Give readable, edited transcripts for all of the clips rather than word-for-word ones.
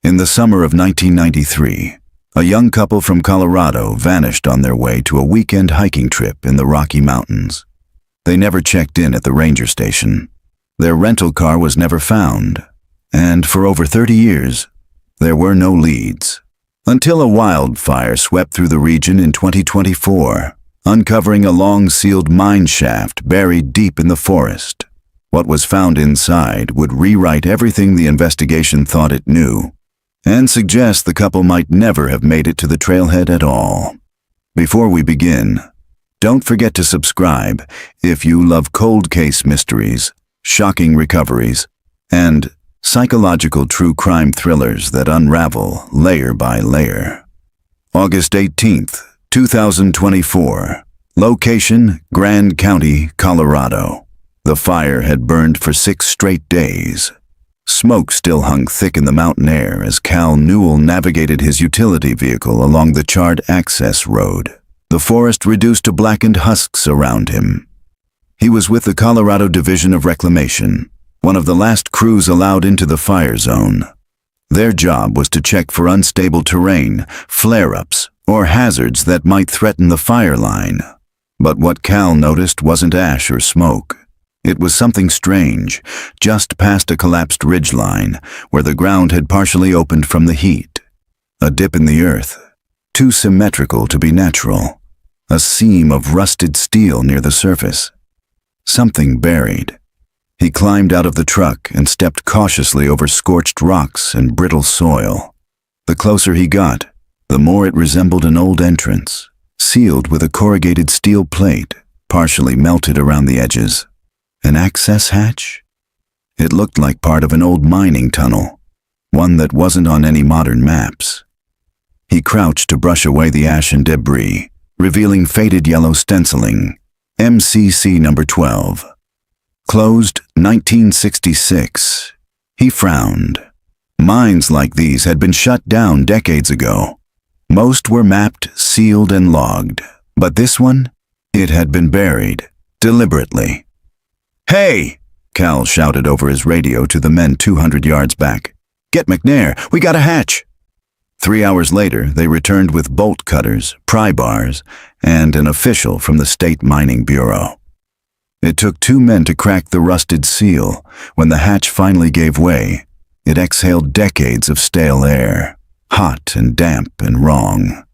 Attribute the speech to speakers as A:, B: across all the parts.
A: In the summer of 1993, a young couple from Colorado vanished on their way to a weekend hiking trip in the Rocky Mountains. They never checked in at the ranger station. Their rental car was never found, and for over 30 years, there were no leads. Until a wildfire swept through the region in 2024, uncovering a long sealed mine shaft buried deep in the forest. What was found inside would rewrite everything the investigation thought it knew, and suggest the couple might never have made it to the trailhead at all. Before we begin, don't forget to subscribe if you love cold case mysteries, shocking recoveries, and psychological true crime thrillers that unravel layer by layer. August 18th, 2024. Location, Grand County, Colorado. The fire had burned for 6 straight days. Smoke still hung thick in the mountain air as Cal Newell navigated his utility vehicle along the charred access road. The forest reduced to blackened husks around him. He was with the Colorado Division of Reclamation, one of the last crews allowed into the fire zone. Their job was to check for unstable terrain, flare-ups, or hazards that might threaten the fire line. But what Cal noticed wasn't ash or smoke. It was something strange, just past a collapsed ridgeline, where the ground had partially opened from the heat. A dip in the earth, too symmetrical to be natural. A seam of rusted steel near the surface. Something buried. He climbed out of the truck and stepped cautiously over scorched rocks and brittle soil. The closer he got, the more it resembled an old entrance, sealed with a corrugated steel plate, partially melted around the edges. An access hatch? It looked like part of an old mining tunnel, one that wasn't on any modern maps. He crouched to brush away the ash and debris, revealing faded yellow stenciling, MCC number 12. Closed 1966. He frowned. Mines like these had been shut down decades ago. Most were mapped, sealed, and logged. But this one? It had been buried, deliberately. "Hey!" Cal shouted over his radio to the men 200 yards back. "Get McNair, we got a hatch!" 3 hours later, they returned with bolt cutters, pry bars, and an official from the State Mining Bureau. It took 2 men to crack the rusted seal. When the hatch finally gave way, it exhaled decades of stale air, hot and damp and wrong.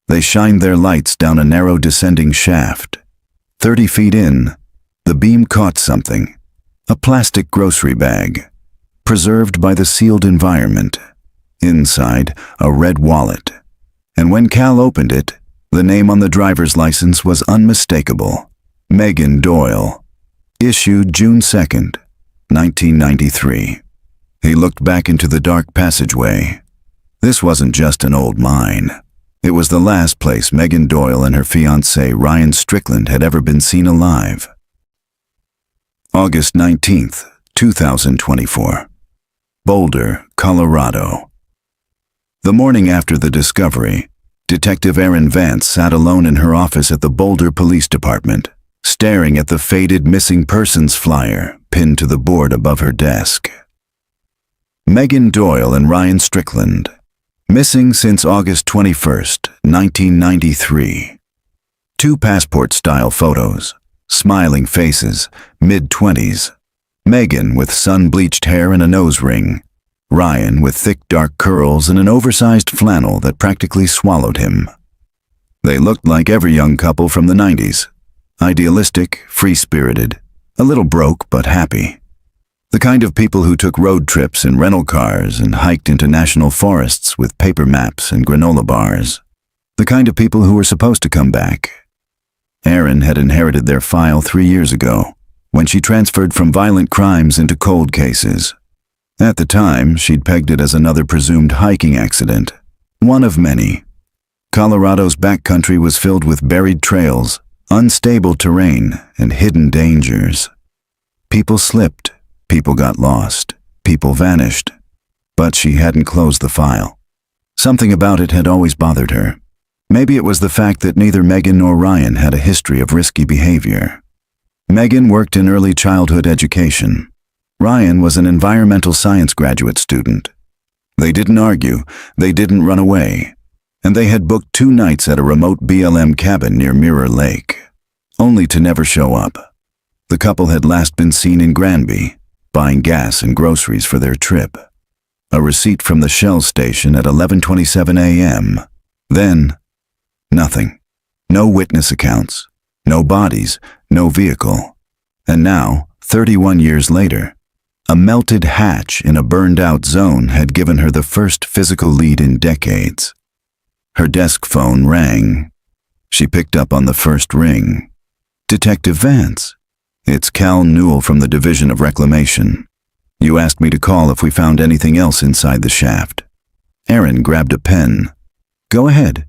A: They shined their lights down a narrow descending shaft. 30 feet in, the beam caught something, a plastic grocery bag, preserved by the sealed environment. Inside, a red wallet. And when Cal opened it, the name on the driver's license was unmistakable. Megan Doyle. Issued June 2nd, 1993. He looked back into the dark passageway. This wasn't just an old mine. It was the last place Megan Doyle and her fiancé Ryan Strickland had ever been seen alive. August 19th, 2024. Boulder, Colorado. The morning after the discovery, Detective Erin Vance sat alone in her office at the Boulder Police Department, staring at the faded missing persons flyer pinned to the board above her desk. Megan Doyle and Ryan Strickland, missing since August 21st, 1993. 2 passport-style photos, smiling faces, mid-20s. Megan with sun-bleached hair and a nose ring. Ryan with thick dark curls and an oversized flannel that practically swallowed him. They looked like every young couple from the 90s. Idealistic, free-spirited, a little broke but happy. The kind of people who took road trips in rental cars and hiked into national forests with paper maps and granola bars. The kind of people who were supposed to come back. Erin had inherited their file 3 years ago, when she transferred from violent crimes into cold cases. At the time, she'd pegged it as another presumed hiking accident, one of many. Colorado's backcountry was filled with buried trails, unstable terrain, and hidden dangers. People slipped, people got lost, people vanished. But she hadn't closed the file. Something about it had always bothered her. Maybe it was the fact that neither Megan nor Ryan had a history of risky behavior. Megan worked in early childhood education. Ryan was an environmental science graduate student. They didn't argue, they didn't run away, and they had booked 2 nights at a remote BLM cabin near Mirror Lake, only to never show up. The couple had last been seen in Granby, buying gas and groceries for their trip. A receipt from the Shell station at 11:27 a.m. Then, nothing. No witness accounts, no bodies, no vehicle. And now, 31 years later, a melted hatch in a burned-out zone had given her the first physical lead in decades. Her desk phone rang. She picked up on the first ring. "Detective Vance. It's Cal Newell from the Division of Reclamation. You asked me to call if we found anything else inside the shaft." Aaron grabbed a pen. "Go ahead."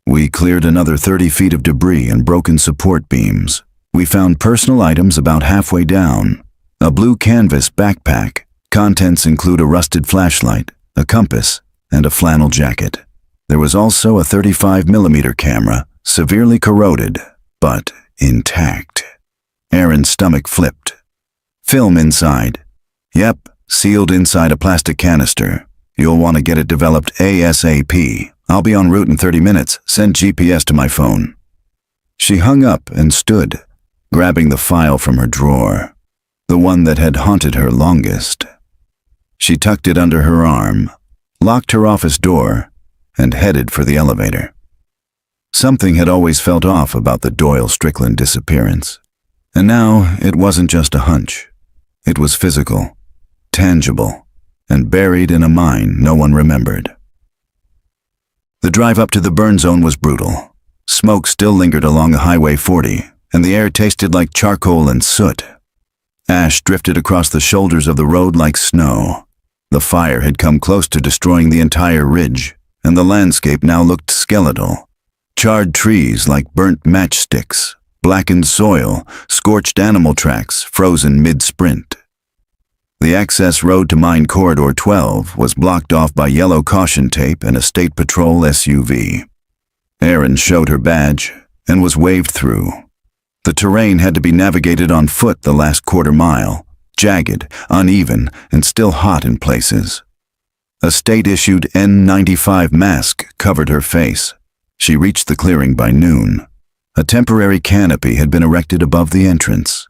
A: "We cleared another 30 feet of debris and broken support beams. We found personal items about halfway down. A blue canvas backpack. Contents include a rusted flashlight, a compass, and a flannel jacket. There was also a 35mm camera, severely corroded, but intact." Aaron's stomach flipped. "Film inside." "Yep, sealed inside a plastic canister. You'll want to get it developed ASAP. I'll be en route in 30 minutes. Send GPS to my phone." She hung up and stood, grabbing the file from her drawer, the one that had haunted her longest. She tucked it under her arm, locked her office door, and headed for the elevator. Something had always felt off about the Doyle Strickland disappearance. And now it wasn't just a hunch. It was physical, tangible, and buried in a mine no one remembered. The drive up to the burn zone was brutal. Smoke still lingered along Highway 40, and the air tasted like charcoal and soot. Ash drifted across the shoulders of the road like snow. The fire had come close to destroying the entire ridge, and the landscape now looked skeletal. Charred trees like burnt matchsticks, blackened soil, scorched animal tracks frozen mid-sprint. The access road to Mine Corridor 12 was blocked off by yellow caution tape and a State Patrol SUV. Erin showed her badge and was waved through. The terrain had to be navigated on foot the last quarter mile, jagged, uneven, and still hot in places. A state-issued N95 mask covered her face. She reached the clearing by noon. A temporary canopy had been erected above the entrance.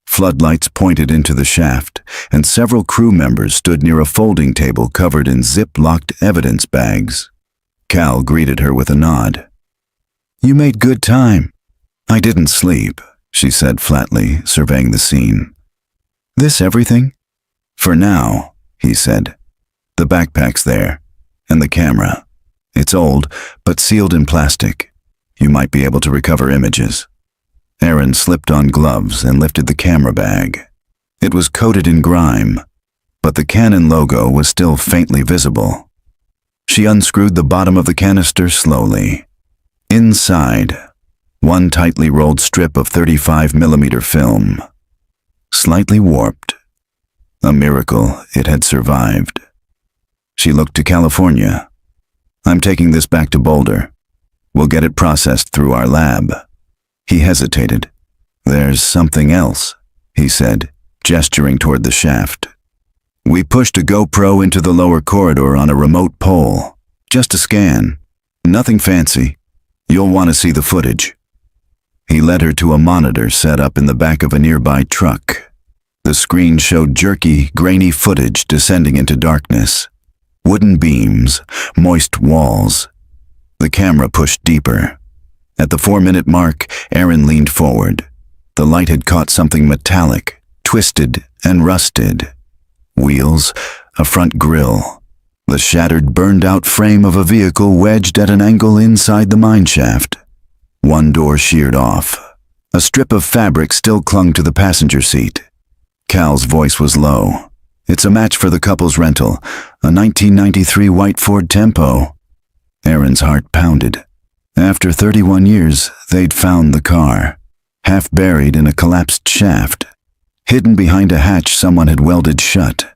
A: Floodlights pointed into the shaft, and several crew members stood near a folding table covered in zip-locked evidence bags. Cal greeted her with a nod. "You made good time." "I didn't sleep," she said flatly, surveying the scene. "This everything?" "For now," he said. "The backpack's there, and the camera. It's old, but sealed in plastic. You might be able to recover images." Erin slipped on gloves and lifted the camera bag. It was coated in grime, but the Canon logo was still faintly visible. She unscrewed the bottom of the canister slowly. Inside, one tightly rolled strip of 35mm film, slightly warped. A miracle it had survived. She looked to California. "I'm taking this back to Boulder. We'll get it processed through our lab." He hesitated. "There's something else," he said, gesturing toward the shaft. "We pushed a GoPro into the lower corridor on a remote pole. Just a scan. Nothing fancy. You'll want to see the footage." He led her to a monitor set up in the back of a nearby truck. The screen showed jerky, grainy footage descending into darkness. Wooden beams, moist walls. The camera pushed deeper. At the 4-minute mark, Erin leaned forward. The light had caught something metallic, twisted and rusted. Wheels, a front grille. The shattered, burned-out frame of a vehicle wedged at an angle inside the mine shaft. One door sheared off. A strip of fabric still clung to the passenger seat. Cal's voice was low. "It's a match for the couple's rental, a 1993 white Ford Tempo." Erin's heart pounded. After 31 years, they'd found the car, half buried in a collapsed shaft, hidden behind a hatch someone had welded shut.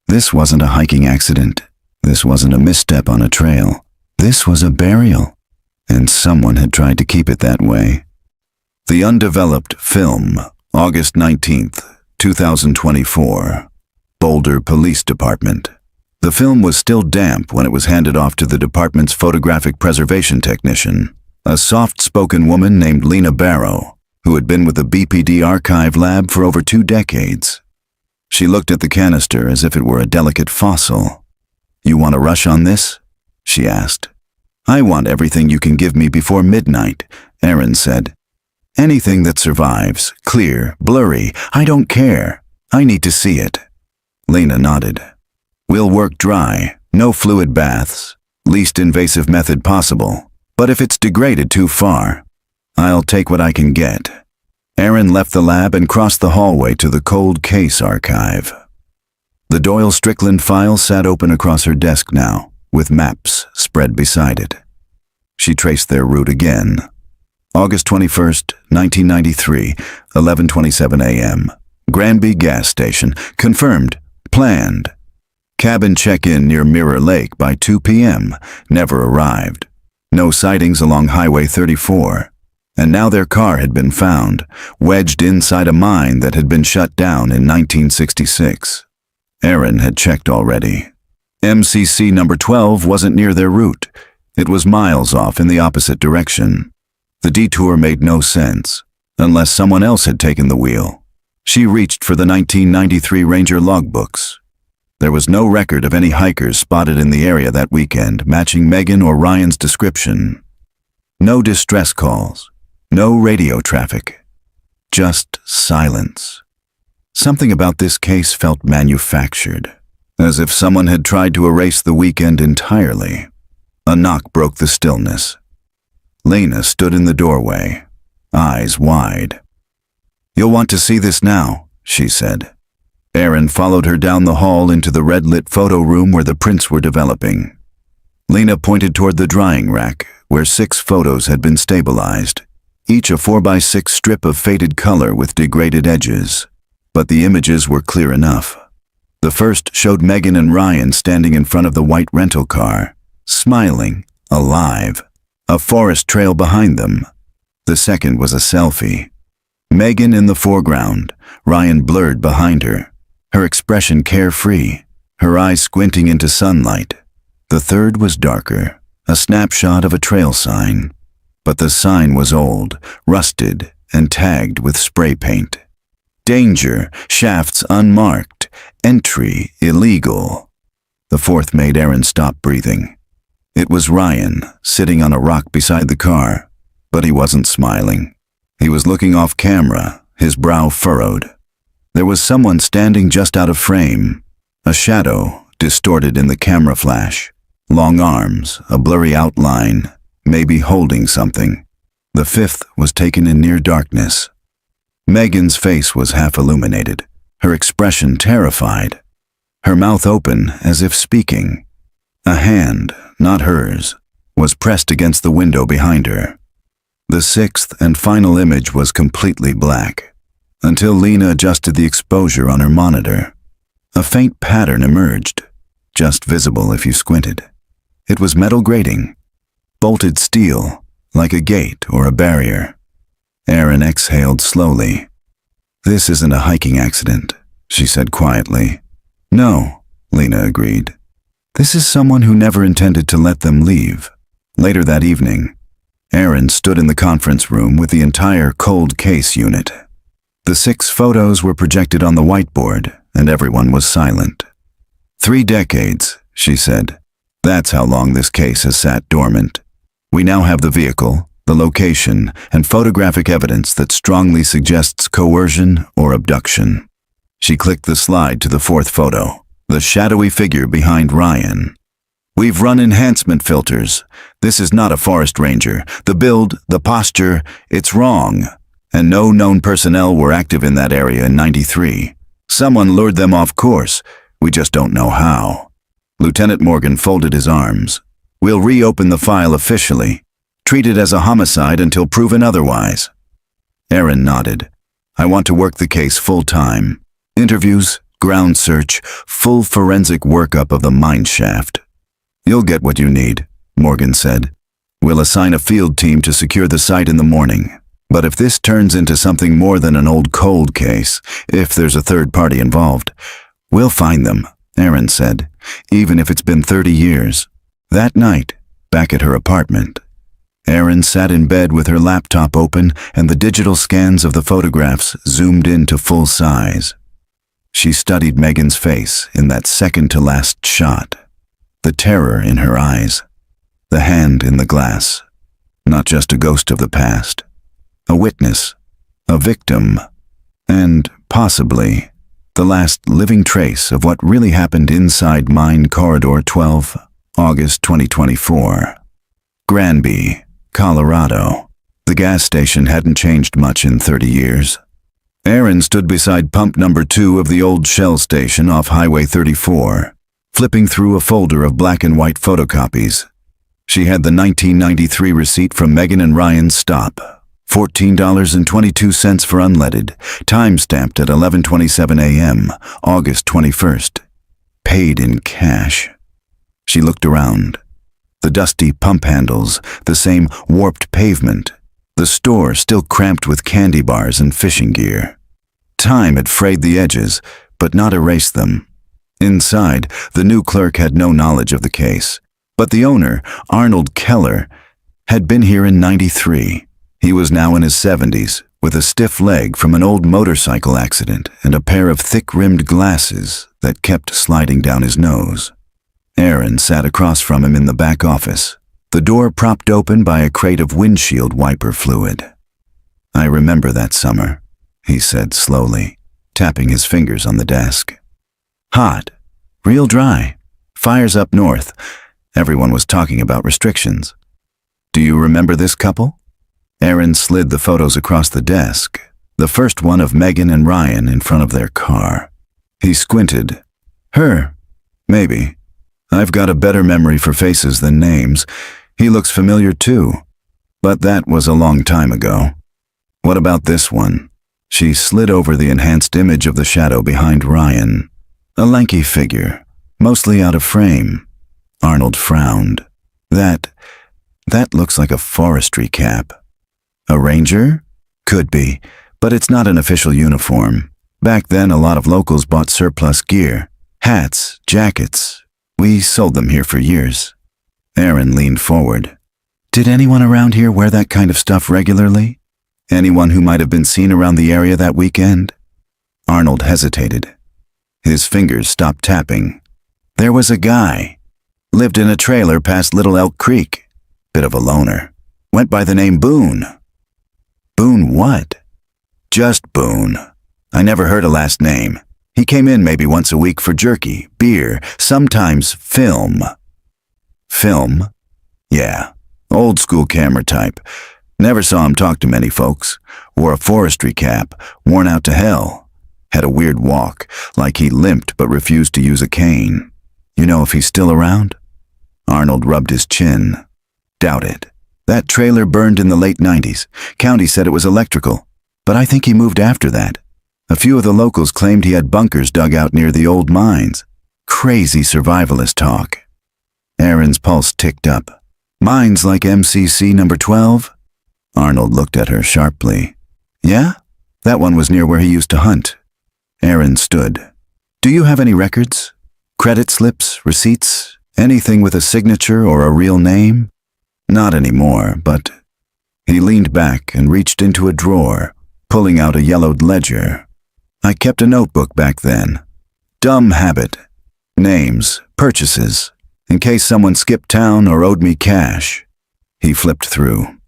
A: This wasn't a hiking accident. This wasn't a misstep on a trail. This was a burial, and someone had tried to keep it that way. The undeveloped film, August 19th, 2024, Boulder Police Department. The film was still damp when it was handed off to the department's photographic preservation technician, a soft-spoken woman named Lena Barrow, who had been with the BPD archive lab for over 2 decades. She looked at the canister as if it were a delicate fossil. "You want to rush on this?" she asked. "I want everything you can give me before midnight," Aaron said. "Anything that survives, clear, blurry, I don't care. I need to see it." Lena nodded. "We'll work dry, no fluid baths, least invasive method possible. But if it's degraded too far, I'll take what I can get." Aaron left the lab and crossed the hallway to the cold case archive. The Doyle Strickland file sat open across her desk now, with maps spread beside it. She traced their route again. August 21st, 1993, 11:27 a.m. Granby gas station. Confirmed. Planned. Cabin check-in near Mirror Lake by 2 p.m. Never arrived. No sightings along Highway 34. And now their car had been found, wedged inside a mine that had been shut down in 1966. Aaron had checked already. MCC number 12 wasn't near their route. It was miles off in the opposite direction. The detour made no sense, unless someone else had taken the wheel. She reached for the 1993 Ranger logbooks. There was no record of any hikers spotted in the area that weekend matching Megan or Ryan's description. No distress calls, no radio traffic, just silence. Something about this case felt manufactured, as if someone had tried to erase the weekend entirely. A knock broke the stillness. Lena stood in the doorway, eyes wide. "You'll want to see this now," she said. Aaron followed her down the hall into the red-lit photo room where the prints were developing. Lena pointed toward the drying rack, where 6 photos had been stabilized, each a 4x6 strip of faded color with degraded edges. But the images were clear enough. The first showed Megan and Ryan standing in front of the white rental car, smiling, alive, a forest trail behind them. The second was a selfie. Megan in the foreground, Ryan blurred behind her, her expression carefree, her eyes squinting into sunlight. The third was darker, a snapshot of a trail sign. But the sign was old, rusted, and tagged with spray paint. "Danger, shafts unmarked, entry illegal." The fourth made Aaron stop breathing. It was Ryan, sitting on a rock beside the car, but he wasn't smiling. He was looking off camera, his brow furrowed. There was someone standing just out of frame, a shadow distorted in the camera flash, long arms, a blurry outline, maybe holding something. The fifth was taken in near darkness. Megan's face was half illuminated, her expression terrified, her mouth open as if speaking. A hand, not hers, was pressed against the window behind her. The sixth and final image was completely black, until Lena adjusted the exposure on her monitor. A faint pattern emerged, just visible if you squinted. It was metal grating, bolted steel, like a gate or a barrier. Aaron exhaled slowly. "This isn't a hiking accident," she said quietly. "No," Lena agreed. "This is someone who never intended to let them leave." Later that evening, Aaron stood in the conference room with the entire cold case unit. The 6 photos were projected on the whiteboard, and everyone was silent. 3 decades, she said. That's how long this case has sat dormant. We now have the vehicle, the location, and photographic evidence that strongly suggests coercion or abduction. She clicked the slide to the 4th photo, the shadowy figure behind Ryan. "We've run enhancement filters. This is not a forest ranger. The build, the posture, it's wrong. And no known personnel were active in that area in '93. Someone lured them off course. We just don't know how." Lieutenant Morgan folded his arms. "We'll reopen the file officially. Treat it as a homicide until proven otherwise." Aaron nodded. "I want to work the case full-time. Interviews, ground search, full forensic workup of the mine shaft." "You'll get what you need," Morgan said. "We'll assign a field team to secure the site in the morning. But if this turns into something more than an old cold case, if there's a third party involved, we'll find them," Aaron said. even if it's been 30 years. That night, back at her apartment, Erin sat in bed with her laptop open and the digital scans of the photographs zoomed in to full size. She studied Megan's face in that second-to-last shot, the terror in her eyes, the hand in the glass, not just a ghost of the past, a witness, a victim, and, possibly, the last living trace of what really happened inside Mine Corridor 12, August 2024. Granby, Colorado. The gas station hadn't changed much in 30 years. Erin stood beside pump number 2 of the old Shell station off Highway 34, flipping through a folder of black and white photocopies. She had the 1993 receipt from Megan and Ryan's stop, $14.22 for unleaded, time-stamped at 11:27 a.m., August 21st. Paid in cash. She looked around. The dusty pump handles, the same warped pavement, the store still cramped with candy bars and fishing gear. Time had frayed the edges, but not erased them. Inside, the new clerk had no knowledge of the case, but the owner, Arnold Keller, had been here in '93. He was now in his 70s, with a stiff leg from an old motorcycle accident and a pair of thick-rimmed glasses that kept sliding down his nose. Erin sat across from him in the back office, the door propped open by a crate of windshield wiper fluid. "I remember that summer," he said slowly, tapping his fingers on the desk. "Hot, real dry, fires up north. Everyone was talking about restrictions. Do you remember this couple?" Erin slid the photos across the desk, the first one of Megan and Ryan in front of their car. He squinted. "Her, maybe. I've got a better memory for faces than names. He looks familiar too, but that was a long time ago. What about this one?" She slid over the enhanced image of the shadow behind Ryan. A lanky figure, mostly out of frame. Arnold frowned. That looks like a forestry cap." "A ranger?" "Could be, but it's not an official uniform. Back then, a lot of locals bought surplus gear. Hats, jackets. We sold them here for years." Erin leaned forward. "Did anyone around here wear that kind of stuff regularly? Anyone who might have been seen around the area that weekend?" Arnold hesitated. His fingers stopped tapping. "There was a guy. Lived in a trailer past Little Elk Creek. Bit of a loner. Went by the name Boone." "Boone what?" "Just Boone. I never heard a last name. He came in maybe once a week for jerky, beer, sometimes film." "Film?" "Yeah, old school camera type. Never saw him talk to many folks. Wore a forestry cap, worn out to hell. Had a weird walk, like he limped but refused to use a cane. You know if he's still around?" Arnold rubbed his chin. "Doubt it. That trailer burned in the late '90s. County said it was electrical, but I think he moved after that. A few of the locals claimed he had bunkers dug out near the old mines. Crazy survivalist talk." Erin's pulse ticked up. "Mines like MCC number 12? Arnold looked at her sharply. "Yeah? That one was near where he used to hunt." Erin stood. "Do you have any records? Credit slips, receipts, anything with a signature or a real name?" "Not anymore, but..." He leaned back and reached into a drawer, pulling out a yellowed ledger. "I kept a notebook back then. Dumb habit. Names, purchases, in case someone skipped town or owed me cash." He flipped through.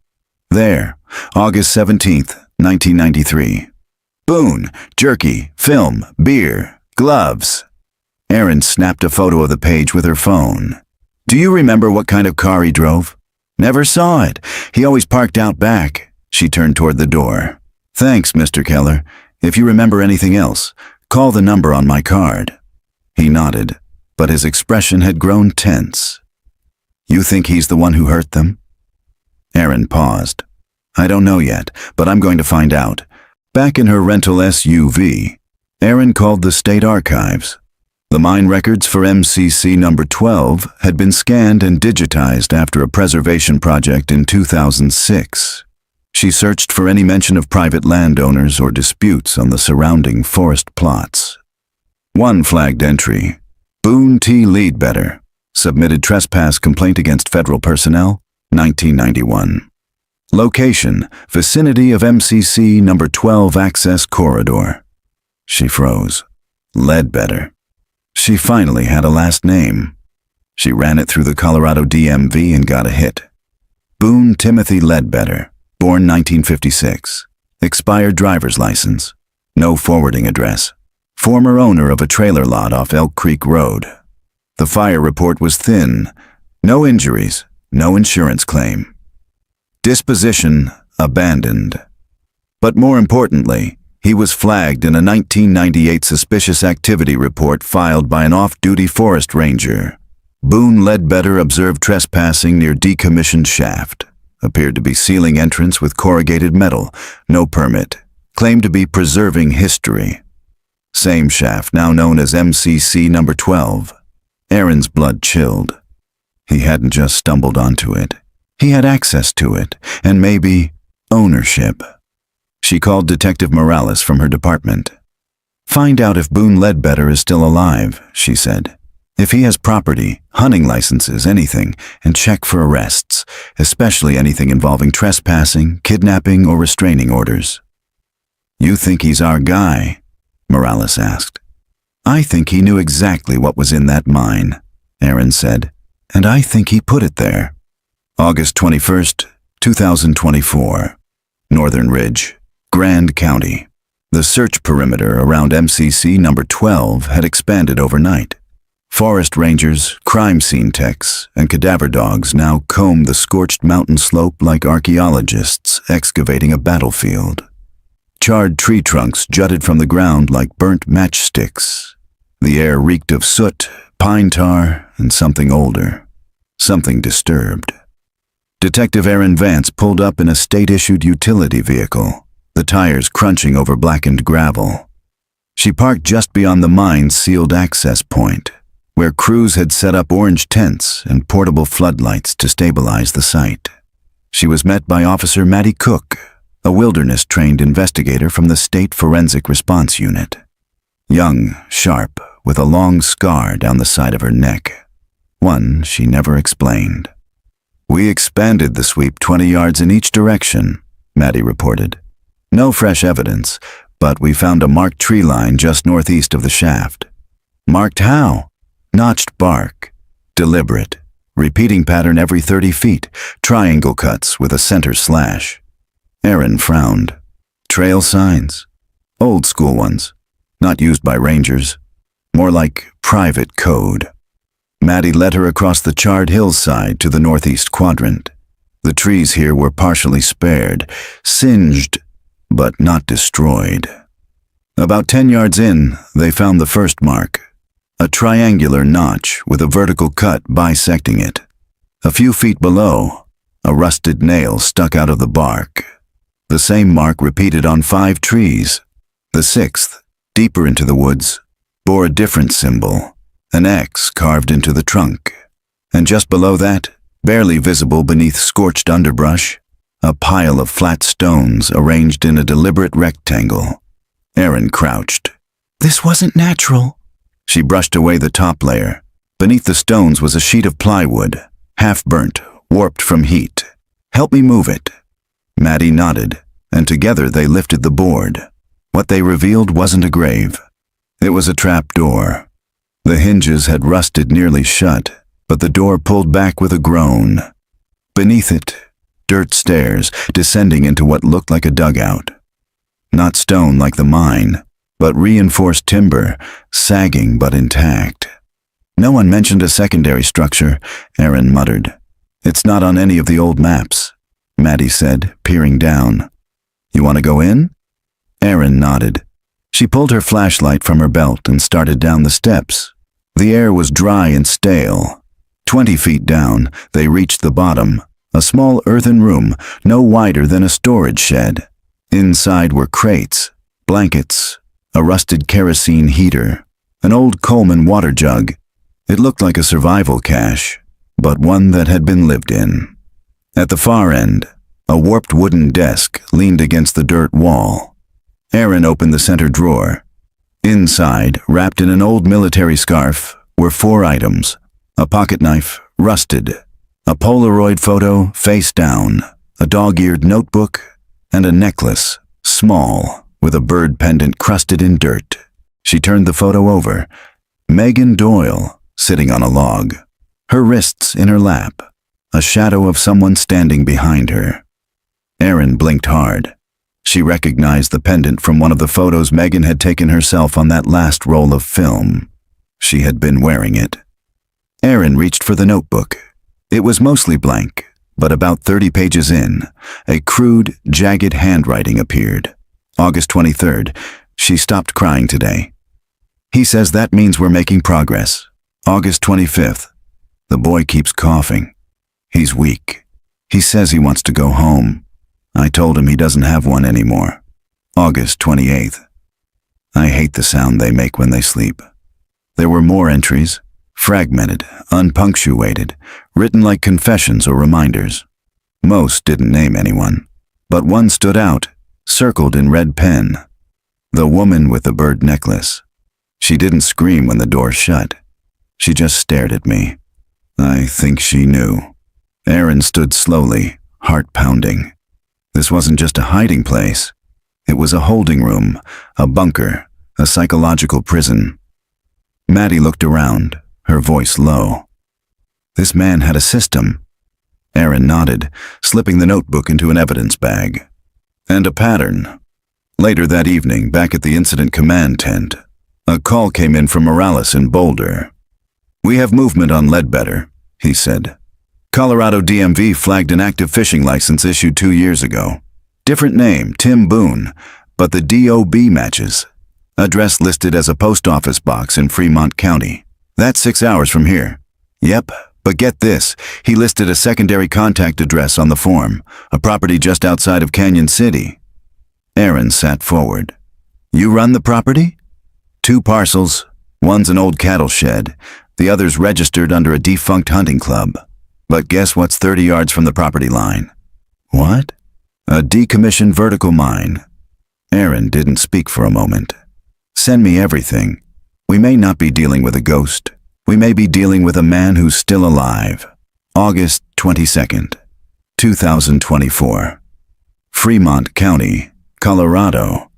A: "There, August 17th, 1993. Boone, jerky, film, beer, gloves." Erin snapped a photo of the page with her phone. "Do you remember what kind of car he drove?" "Never saw it. He always parked out back." She turned toward the door. "Thanks, Mr. Keller. If you remember anything else, call the number on my card." He nodded, but his expression had grown tense. "You think he's the one who hurt them?" Erin paused. "I don't know yet, but I'm going to find out." Back in her rental SUV, Erin called the state archives. The mine records for MCC number 12 had been scanned and digitized after a preservation project in 2006. She searched for any mention of private landowners or disputes on the surrounding forest plots. One flagged entry: Boone T. Leadbetter. Submitted trespass complaint against federal personnel, 1991. Location, vicinity of MCC number 12 access corridor. She froze. Leadbetter. She finally had a last name. She ran it through the Colorado DMV and got a hit. Boone Timothy Leadbetter, born 1956. Expired driver's license. No forwarding address. Former owner of a trailer lot off Elk Creek Road. The fire report was thin. No injuries, no insurance claim. Disposition abandoned. But more importantly, he was flagged in a 1998 suspicious activity report filed by an off-duty forest ranger. Boone Leadbetter observed trespassing near decommissioned shaft. Appeared to be sealing entrance with corrugated metal. No permit. Claimed to be preserving history. Same shaft, now known as MCC number 12. Aaron's blood chilled. He hadn't just stumbled onto it. He had access to it, and maybe ownership. She called Detective Morales from her department. "Find out if Boone Leadbetter is still alive," she said. "If he has property, hunting licenses, anything, and check for arrests, especially anything involving trespassing, kidnapping, or restraining orders." "You think he's our guy?" Morales asked. "I think he knew exactly what was in that mine," Aaron said, "and I think he put it there." August 21st, 2024. Northern Ridge, Grand County. The search perimeter around MCC number 12 had expanded overnight. Forest rangers, crime scene techs, and cadaver dogs now combed the scorched mountain slope like archaeologists excavating a battlefield. Charred tree trunks jutted from the ground like burnt matchsticks. The air reeked of soot, pine tar, and something older. Something disturbed. Detective Aaron Vance pulled up in a state-issued utility vehicle, the tires crunching over blackened gravel. She parked just beyond the mine's sealed access point, where crews had set up orange tents and portable floodlights to stabilize the site. She was met by Officer Matty Cook, a wilderness-trained investigator from the State Forensic Response Unit. Young, sharp, with a long scar down the side of her neck. One she never explained. "We expanded the sweep 20 yards in each direction," Matty reported. "No fresh evidence, but we found a marked tree line just northeast of the shaft." "Marked how?" "Notched bark. Deliberate. Repeating pattern every 30 feet. Triangle cuts with a center slash." Aaron frowned. "Trail signs?" "Old school ones. Not used by rangers. More like private code." Matty led her across the charred hillside to the northeast quadrant. The trees here were partially spared, singed, but not destroyed. About 10 yards in, they found the first mark. A triangular notch with a vertical cut bisecting it. A few feet below, a rusted nail stuck out of the bark. The same mark repeated on 5 trees. The 6th, deeper into the woods, bore a different symbol, an X carved into the trunk. And just below that, barely visible beneath scorched underbrush, a pile of flat stones arranged in a deliberate rectangle. Aaron crouched. "This wasn't natural." She brushed away the top layer. Beneath the stones was a sheet of plywood, half-burnt, warped from heat. "Help me move it." Matty nodded, and together they lifted the board. What they revealed wasn't a grave. It was a trap door. The hinges had rusted nearly shut, but the door pulled back with a groan. Beneath it, dirt stairs descending into what looked like a dugout. Not stone like the mine, but reinforced timber, sagging but intact. "No one mentioned a secondary structure," Aaron muttered. "It's not on any of the old maps," Matty said, peering down. "You want to go in?" Aaron nodded. She pulled her flashlight from her belt and started down the steps. The air was dry and stale. 20 feet down, they reached the bottom, a small earthen room no wider than a storage shed. Inside were crates, blankets, a rusted kerosene heater, an old Coleman water jug. It looked like a survival cache, but one that had been lived in. At the far end, a warped wooden desk leaned against the dirt wall. Aaron opened the center drawer. Inside, wrapped in an old military scarf, were 4 items: a pocket knife, rusted, a Polaroid photo, face down, a dog-eared notebook, and a necklace, small, with a bird pendant crusted in dirt. She turned the photo over. Megan Doyle, sitting on a log, her wrists in her lap, a shadow of someone standing behind her. Erin blinked hard. She recognized the pendant from one of the photos Megan had taken herself on that last roll of film. She had been wearing it. Erin reached for the notebook. It was mostly blank, but about 30 pages in, a crude, jagged handwriting appeared. August 23rd. She stopped crying today. He says that means we're making progress. August 25th. The boy keeps coughing. He's weak. He says he wants to go home. I told him he doesn't have one anymore. August 28th. I hate the sound they make when they sleep. There were more entries, fragmented, unpunctuated, written like confessions or reminders. Most didn't name anyone, but one stood out, circled in red pen. The woman with the bird necklace. She didn't scream when the door shut. She just stared at me. I think she knew. Erin stood slowly, heart pounding. This wasn't just a hiding place. It was a holding room, a bunker, a psychological prison. Maddie looked around, her voice low. This man had a system. Erin nodded, slipping the notebook into an evidence bag. And a pattern. Later that evening, back at the incident command tent, a call came in from Morales in Boulder. "We have movement on Ledbetter," he said. "Colorado DMV flagged an active fishing license issued 2 years ago. Different name, Tim Boone, but the DOB matches. Address listed as a post office box in Fremont County. That's 6 hours from here." "Yep, but get this, he listed a secondary contact address on the form, a property just outside of Canyon City." Erin sat forward. "You run the property?" "2 parcels. One's an old cattle shed. The other's registered under a defunct hunting club. But guess what's 30 yards from the property line?" "What?" "A decommissioned vertical mine." Erin didn't speak for a moment. "Send me everything. We may not be dealing with a ghost. We may be dealing with a man who's still alive." August 22nd, 2024. Fremont County, Colorado.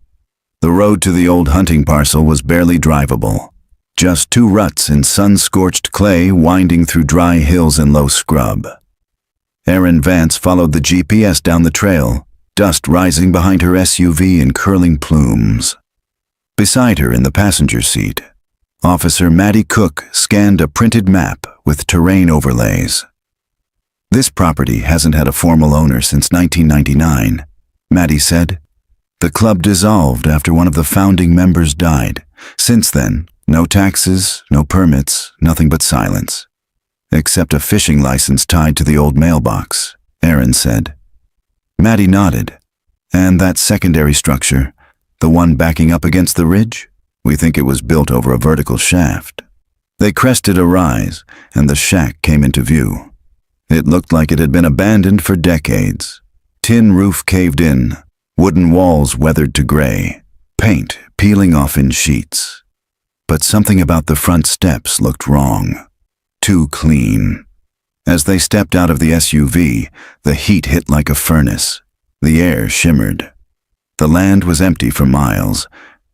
A: The road to the old hunting parcel was barely drivable. Just 2 ruts in sun-scorched clay winding through dry hills and low scrub. Erin Vance followed the GPS down the trail, dust rising behind her SUV in curling plumes. Beside her in the passenger seat, Officer Maddie Cook scanned a printed map with terrain overlays. "This property hasn't had a formal owner since 1999, Maddie said. "The club dissolved after one of the founding members died. Since then, no taxes, no permits, nothing but silence. Except a fishing license tied to the old mailbox," Erin said. Maddie nodded. "And that secondary structure, the one backing up against the ridge? We think it was built over a vertical shaft." They crested a rise, and the shack came into view. It looked like it had been abandoned for decades. Tin roof caved in, wooden walls weathered to gray, paint peeling off in sheets. But something about the front steps looked wrong. Too clean. As they stepped out of the SUV, the heat hit like a furnace. The air shimmered. The land was empty for miles,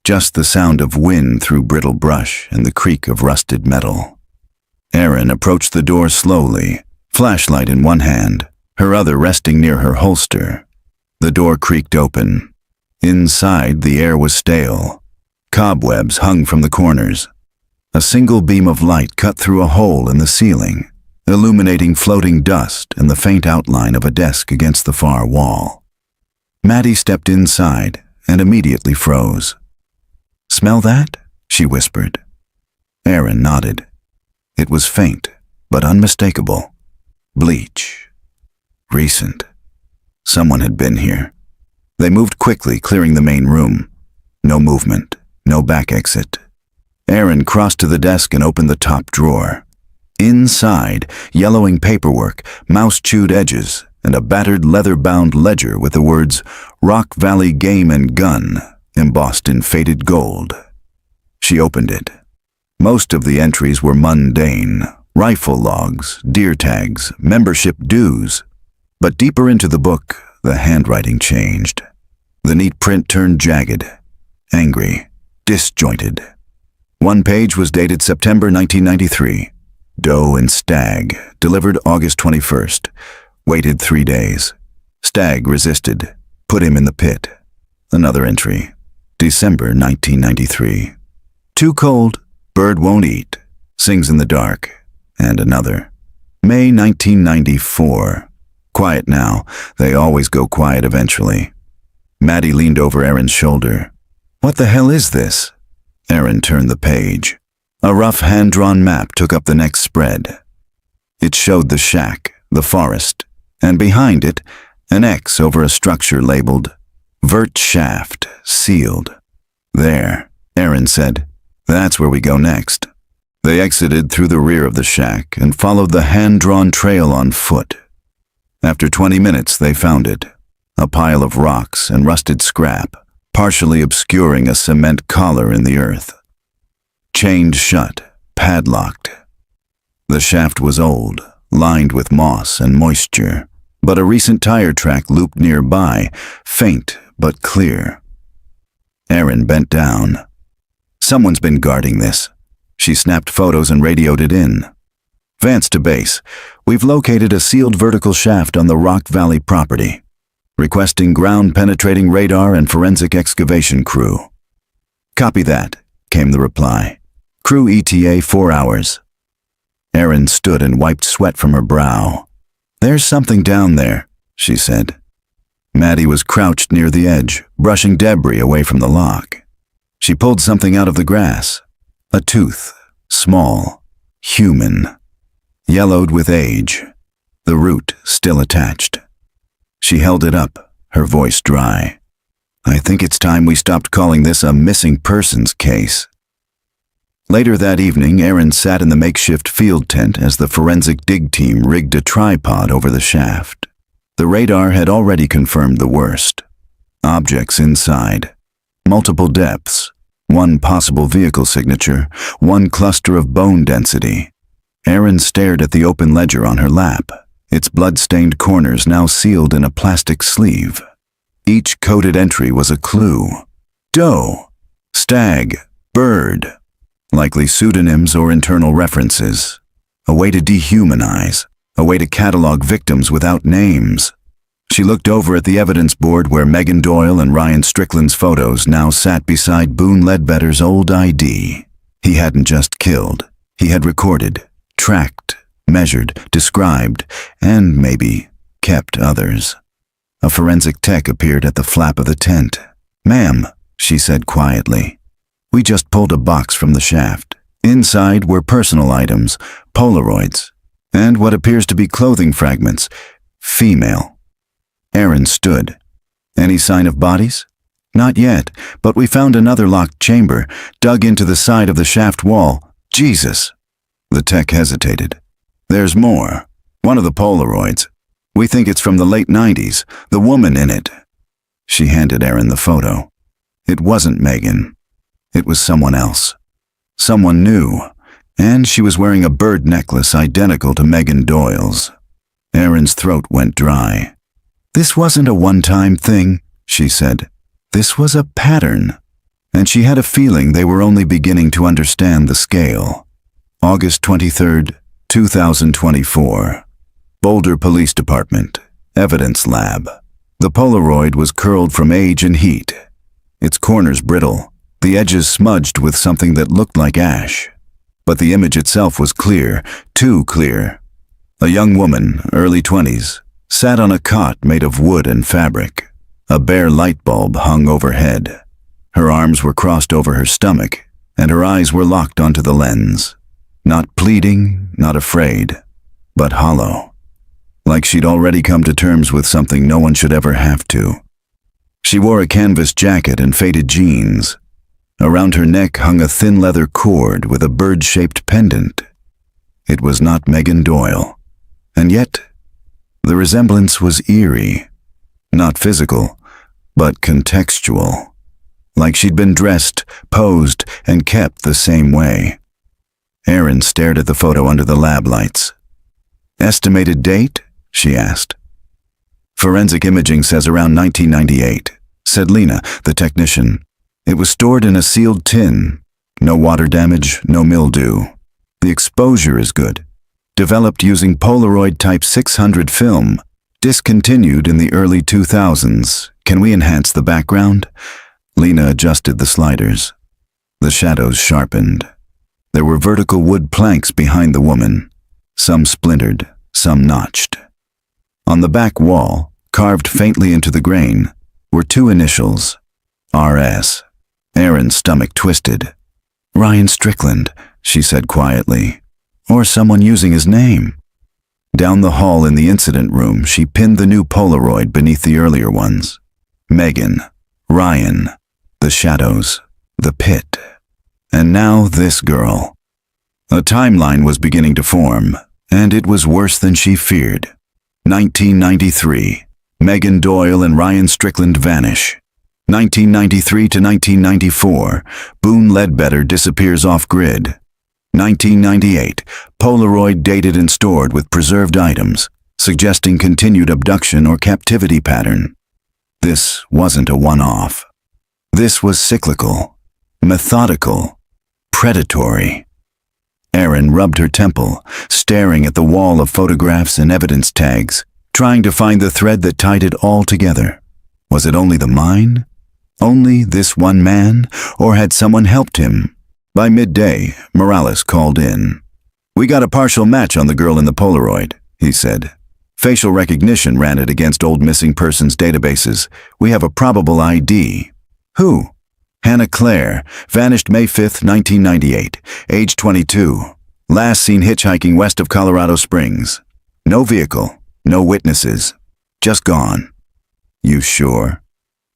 A: just the sound of wind through brittle brush and the creak of rusted metal. Erin approached the door slowly, flashlight in one hand, her other resting near her holster. The door creaked open. Inside, the air was stale. Cobwebs hung from the corners. A single beam of light cut through a hole in the ceiling, illuminating floating dust and the faint outline of a desk against the far wall. Maddie stepped inside and immediately froze. "Smell that?" she whispered. Erin nodded. It was faint, but unmistakable. Bleach. Recent. Someone had been here. They moved quickly, clearing the main room. No movement, no back exit. Erin crossed to the desk and opened the top drawer. Inside, yellowing paperwork, mouse-chewed edges, and a battered leather-bound ledger with the words "Rock Valley Game and Gun" embossed in faded gold. She opened it. Most of the entries were mundane: rifle logs, deer tags, membership dues. But deeper into the book, the handwriting changed. The neat print turned jagged, angry, disjointed. One page was dated September 1993. Doe and Stag, delivered August 21st. Waited 3 days. Stag resisted. Put him in the pit. Another entry. December 1993. Too cold. Bird won't eat. Sings in the dark. And another. May 1994. Quiet now. They always go quiet eventually. Maddie leaned over Aaron's shoulder. What the hell is this? Aaron turned the page. A rough hand-drawn map took up the next spread. It showed the shack, the forest, and behind it, an X over a structure labeled Vert Shaft, sealed. There, Aaron said. That's where we go next. They exited through the rear of the shack and followed the hand-drawn trail on foot. After 20 minutes, they found it. A pile of rocks and rusted scrap, partially obscuring a cement collar in the earth. Chained shut, padlocked. The shaft was old, lined with moss and moisture, but a recent tire track looped nearby, faint but clear. Aaron bent down. Someone's been guarding this. She snapped photos and radioed it in. Vance to base. We've located a sealed vertical shaft on the Rock Valley property. Requesting ground-penetrating radar and forensic excavation crew. Copy that, came the reply. Crew ETA 4 hours. Aaron stood and wiped sweat from her brow. There's something down there, she said. Maddie was crouched near the edge, brushing debris away from the lock. She pulled something out of the grass. A tooth, small, human, yellowed with age, the root still attached. She held it up, her voice dry. I think it's time we stopped calling this a missing persons case. Later that evening, Aaron sat in the makeshift field tent as the forensic dig team rigged a tripod over the shaft. The radar had already confirmed the worst. Objects inside. Multiple depths. One possible vehicle signature. One cluster of bone density. Aaron stared at the open ledger on her lap, its blood-stained corners now sealed in a plastic sleeve. Each coded entry was a clue. Doe. Stag. Bird. Likely pseudonyms or internal references. A way to dehumanize. A way to catalog victims without names. She looked over at the evidence board where Megan Doyle and Ryan Strickland's photos now sat beside Boone Ledbetter's old ID. He hadn't just killed. He had recorded, tracked, measured, described, and maybe kept others. A forensic tech appeared at the flap of the tent. Ma'am, she said quietly. We just pulled a box from the shaft. Inside were personal items, Polaroids, and what appears to be clothing fragments. Female. Aaron stood. Any sign of bodies? Not yet, but we found another locked chamber, dug into the side of the shaft wall. Jesus. The tech hesitated. There's more. One of the Polaroids. We think it's from the late 90s, the woman in it. She handed Aaron the photo. It wasn't Megan. It was someone else. Someone new, and she was wearing a bird necklace identical to Megan Doyle's. Aaron's throat went dry. This wasn't a one-time thing, she said. This was a pattern, and she had a feeling they were only beginning to understand the scale. August 23rd, 2024. Boulder Police Department, Evidence Lab. The Polaroid was curled from age and heat, its corners brittle, the edges smudged with something that looked like ash. But the image itself was clear, too clear. A young woman, early 20s, sat on a cot made of wood and fabric. A bare light bulb hung overhead. Her arms were crossed over her stomach, and her eyes were locked onto the lens. Not pleading, not afraid, but hollow. Like she'd already come to terms with something no one should ever have to. She wore a canvas jacket and faded jeans. Around her neck hung a thin leather cord with a bird-shaped pendant. It was not Megan Doyle, and yet the resemblance was eerie. Not physical, but contextual. Like she'd been dressed, posed, and kept the same way. Erin stared at the photo under the lab lights. Estimated date? She asked. Forensic imaging says around 1998, said Lena, the technician. It was stored in a sealed tin. No water damage, no mildew. The exposure is good. Developed using Polaroid Type 600 film. Discontinued in the early 2000s. Can we enhance the background? Lena adjusted the sliders. The shadows sharpened. There were vertical wood planks behind the woman. Some splintered, some notched. On the back wall, carved faintly into the grain, were two initials. R.S. Erin's stomach twisted. Ryan Strickland, she said quietly. Or someone using his name. Down the hall in the incident room, she pinned the new Polaroid beneath the earlier ones. Megan, Ryan, the shadows, the pit. And now this girl. A timeline was beginning to form, and it was worse than she feared. 1993. Megan Doyle and Ryan Strickland vanish. 1993 to 1994. Boone Ledbetter disappears off-grid. 1998. Polaroid dated and stored with preserved items, suggesting continued abduction or captivity pattern. This wasn't a one-off. This was cyclical, methodical, predatory. Erin rubbed her temple, staring at the wall of photographs and evidence tags, trying to find the thread that tied it all together. Was it only the mine? Only this one man? Or had someone helped him? By midday, Morales called in. We got a partial match on the girl in the Polaroid, he said. Facial recognition ran it against old missing persons databases. We have a probable ID. Who? Hannah Claire, vanished May 5, 1998, age 22. Last seen hitchhiking west of Colorado Springs. No vehicle, no witnesses. Just gone. You sure?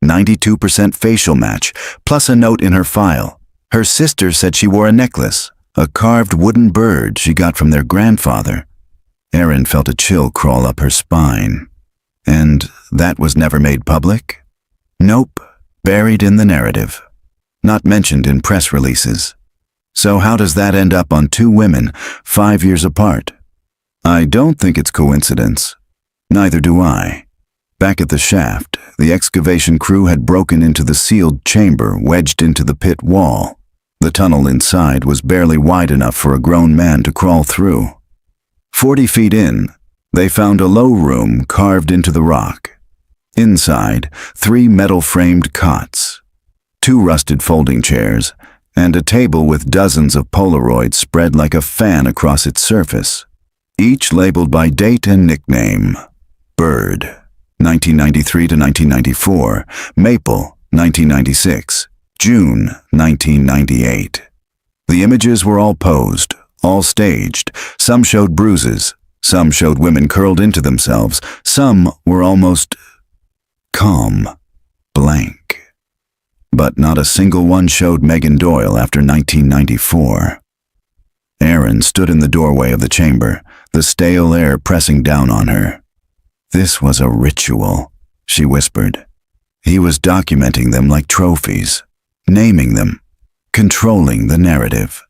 A: 92% facial match, plus a note in her file. Her sister said she wore a necklace, a carved wooden bird she got from their grandfather. Erin felt a chill crawl up her spine. And that was never made public? Nope, buried in the narrative. Not mentioned in press releases. So how does that end up on two women, 5 years apart? I don't think it's coincidence. Neither do I. Back at the shaft, the excavation crew had broken into the sealed chamber wedged into the pit wall. The tunnel inside was barely wide enough for a grown man to crawl through. 40 feet in, they found a low room carved into the rock. Inside, 3 metal-framed cots, 2 rusted folding chairs, and a table with dozens of Polaroids spread like a fan across its surface, each labeled by date and nickname. Bird, 1993 to 1994, Maple, 1996, June, 1998. The images were all posed, all staged. Some showed bruises, some showed women curled into themselves, some were almost calm, blank. But not a single one showed Megan Doyle after 1994. Erin stood in the doorway of the chamber, the stale air pressing down on her. This was a ritual, she whispered. He was documenting them like trophies, naming them, controlling the narrative.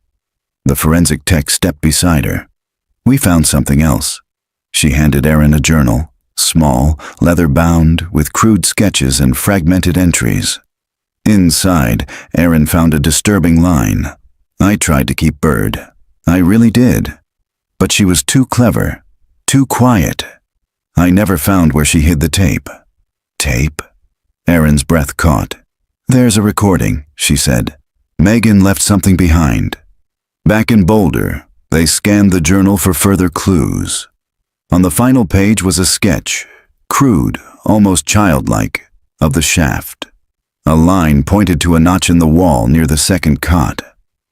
A: The forensic tech stepped beside her. We found something else. She handed Erin a journal, small, leather-bound, with crude sketches and fragmented entries. Inside, Erin found a disturbing line. I tried to keep Bird. I really did. But she was too clever, too quiet. I never found where she hid the tape. Tape? Erin's breath caught. There's a recording, she said. Megan left something behind. Back in Boulder, they scanned the journal for further clues. On the final page was a sketch, crude, almost childlike, of the shaft. A line pointed to a notch in the wall near the second cot.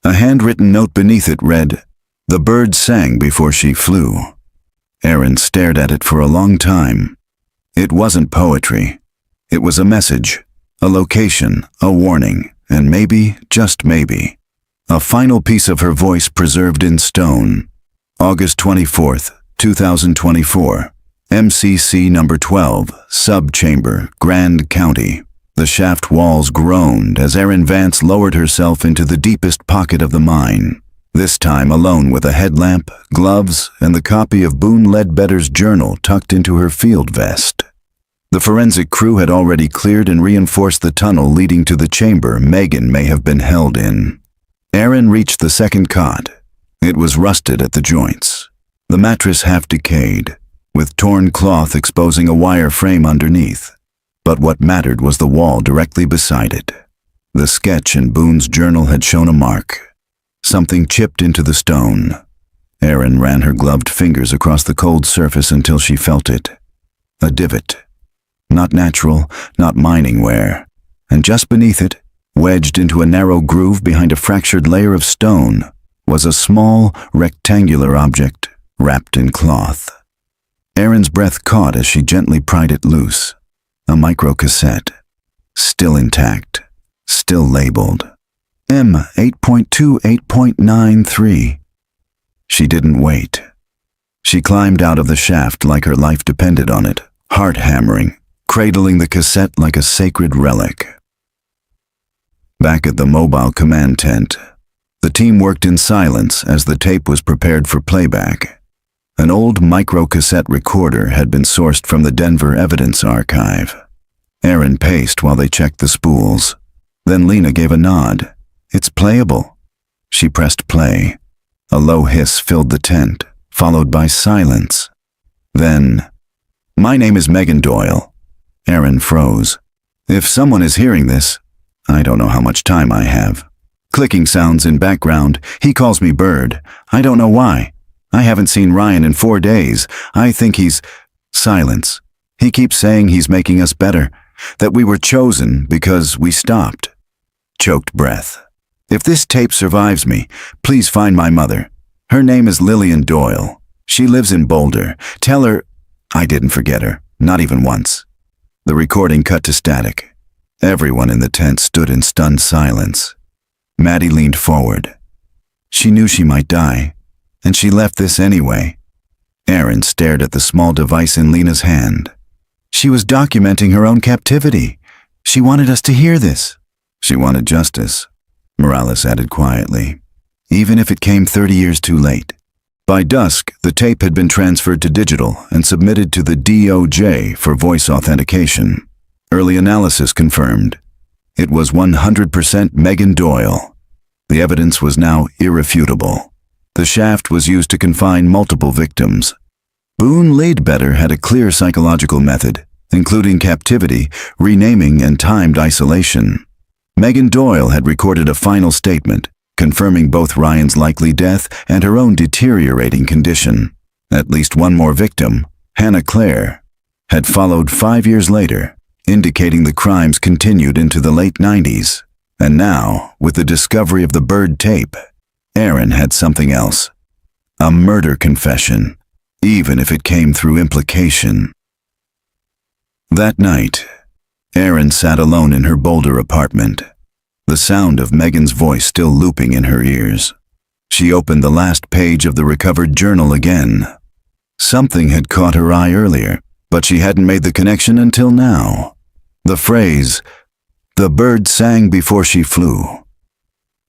A: A handwritten note beneath it read, "The bird sang before she flew." Erin stared at it for a long time. It wasn't poetry. It was a message, a location, a warning, and maybe, just maybe, a final piece of her voice preserved in stone. August 24th, 2024. MCC number 12, Subchamber, Grand County. The shaft walls groaned as Erin Vance lowered herself into the deepest pocket of the mine. this time alone with a headlamp, gloves, and the copy of Boone Ledbetter's journal tucked into her field vest. The forensic crew had already cleared and reinforced the tunnel leading to the chamber Megan may have been held in. Erin reached the second cot. It was rusted at the joints, the mattress half decayed, with torn cloth exposing a wire frame underneath. But what mattered was the wall directly beside it. The sketch in Boone's journal had shown a mark. Something chipped into the stone. Erin ran her gloved fingers across the cold surface until she felt it. A divot. Not natural, not mining wear. And just beneath it, wedged into a narrow groove behind a fractured layer of stone, was a small, rectangular object wrapped in cloth. Erin's breath caught as she gently pried it loose. A microcassette. Still intact. Still labeled. M 8.28.93. She didn't wait. She climbed out of the shaft like her life depended on it, heart hammering, cradling the cassette like a sacred relic. Back at the mobile command tent, the team worked in silence as the tape was prepared for playback. An old microcassette recorder had been sourced from the Denver Evidence Archive. Erin paced while they checked the spools. Then Lena gave a nod. It's playable. She pressed play. A low hiss filled the tent, followed by silence. Then, "My name is Megan Doyle." Erin froze. "If someone is hearing this, I don't know how much time I have." Clicking sounds in background. "He calls me Bird. I don't know why. I haven't seen Ryan in 4 days. I think he's..." Silence. "He keeps saying he's making us better, that we were chosen because we stopped." Choked breath. "If this tape survives me, please find my mother. Her name is Lillian Doyle. She lives in Boulder. Tell her..." "I didn't forget her, not even once." The recording cut to static. Everyone in the tent stood in stunned silence. Maddie leaned forward. She knew she might die, and she left this anyway. Erin stared at the small device in Lena's hand. She was documenting her own captivity. She wanted us to hear this. She wanted justice, Morales added quietly, even if it came 30 years too late. By dusk, the tape had been transferred to digital and submitted to the DOJ for voice authentication. Early analysis confirmed. It was 100% Megan Doyle. The evidence was now irrefutable. The shaft was used to confine multiple victims. Boone Ledbetter had a clear psychological method, including captivity, renaming, and timed isolation. Megan Doyle had recorded a final statement, confirming both Ryan's likely death and her own deteriorating condition. At least one more victim, Hannah Claire, had followed 5 years later, indicating the crimes continued into the late 90s. And now, with the discovery of the Bird tape, Erin had something else. A murder confession, even if it came through implication. That night, Erin sat alone in her Boulder apartment, the sound of Megan's voice still looping in her ears. She opened the last page of the recovered journal again. Something had caught her eye earlier, but she hadn't made the connection until now. The phrase, "The bird sang before she flew."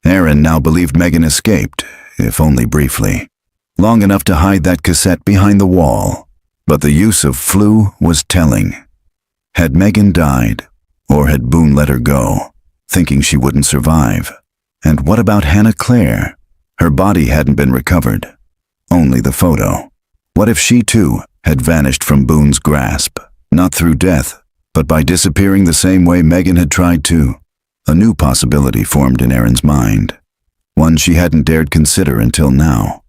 A: Erin now believed Megan escaped, if only briefly, long enough to hide that cassette behind the wall. But the use of flew was telling. Had Megan died, or had Boone let her go, thinking she wouldn't survive? And what about Hannah Claire? Her body hadn't been recovered, only the photo. What if she too had vanished from Boone's grasp, not through death, but by disappearing the same way Megan had tried to? A new possibility formed in Erin's mind, one she hadn't dared consider until now.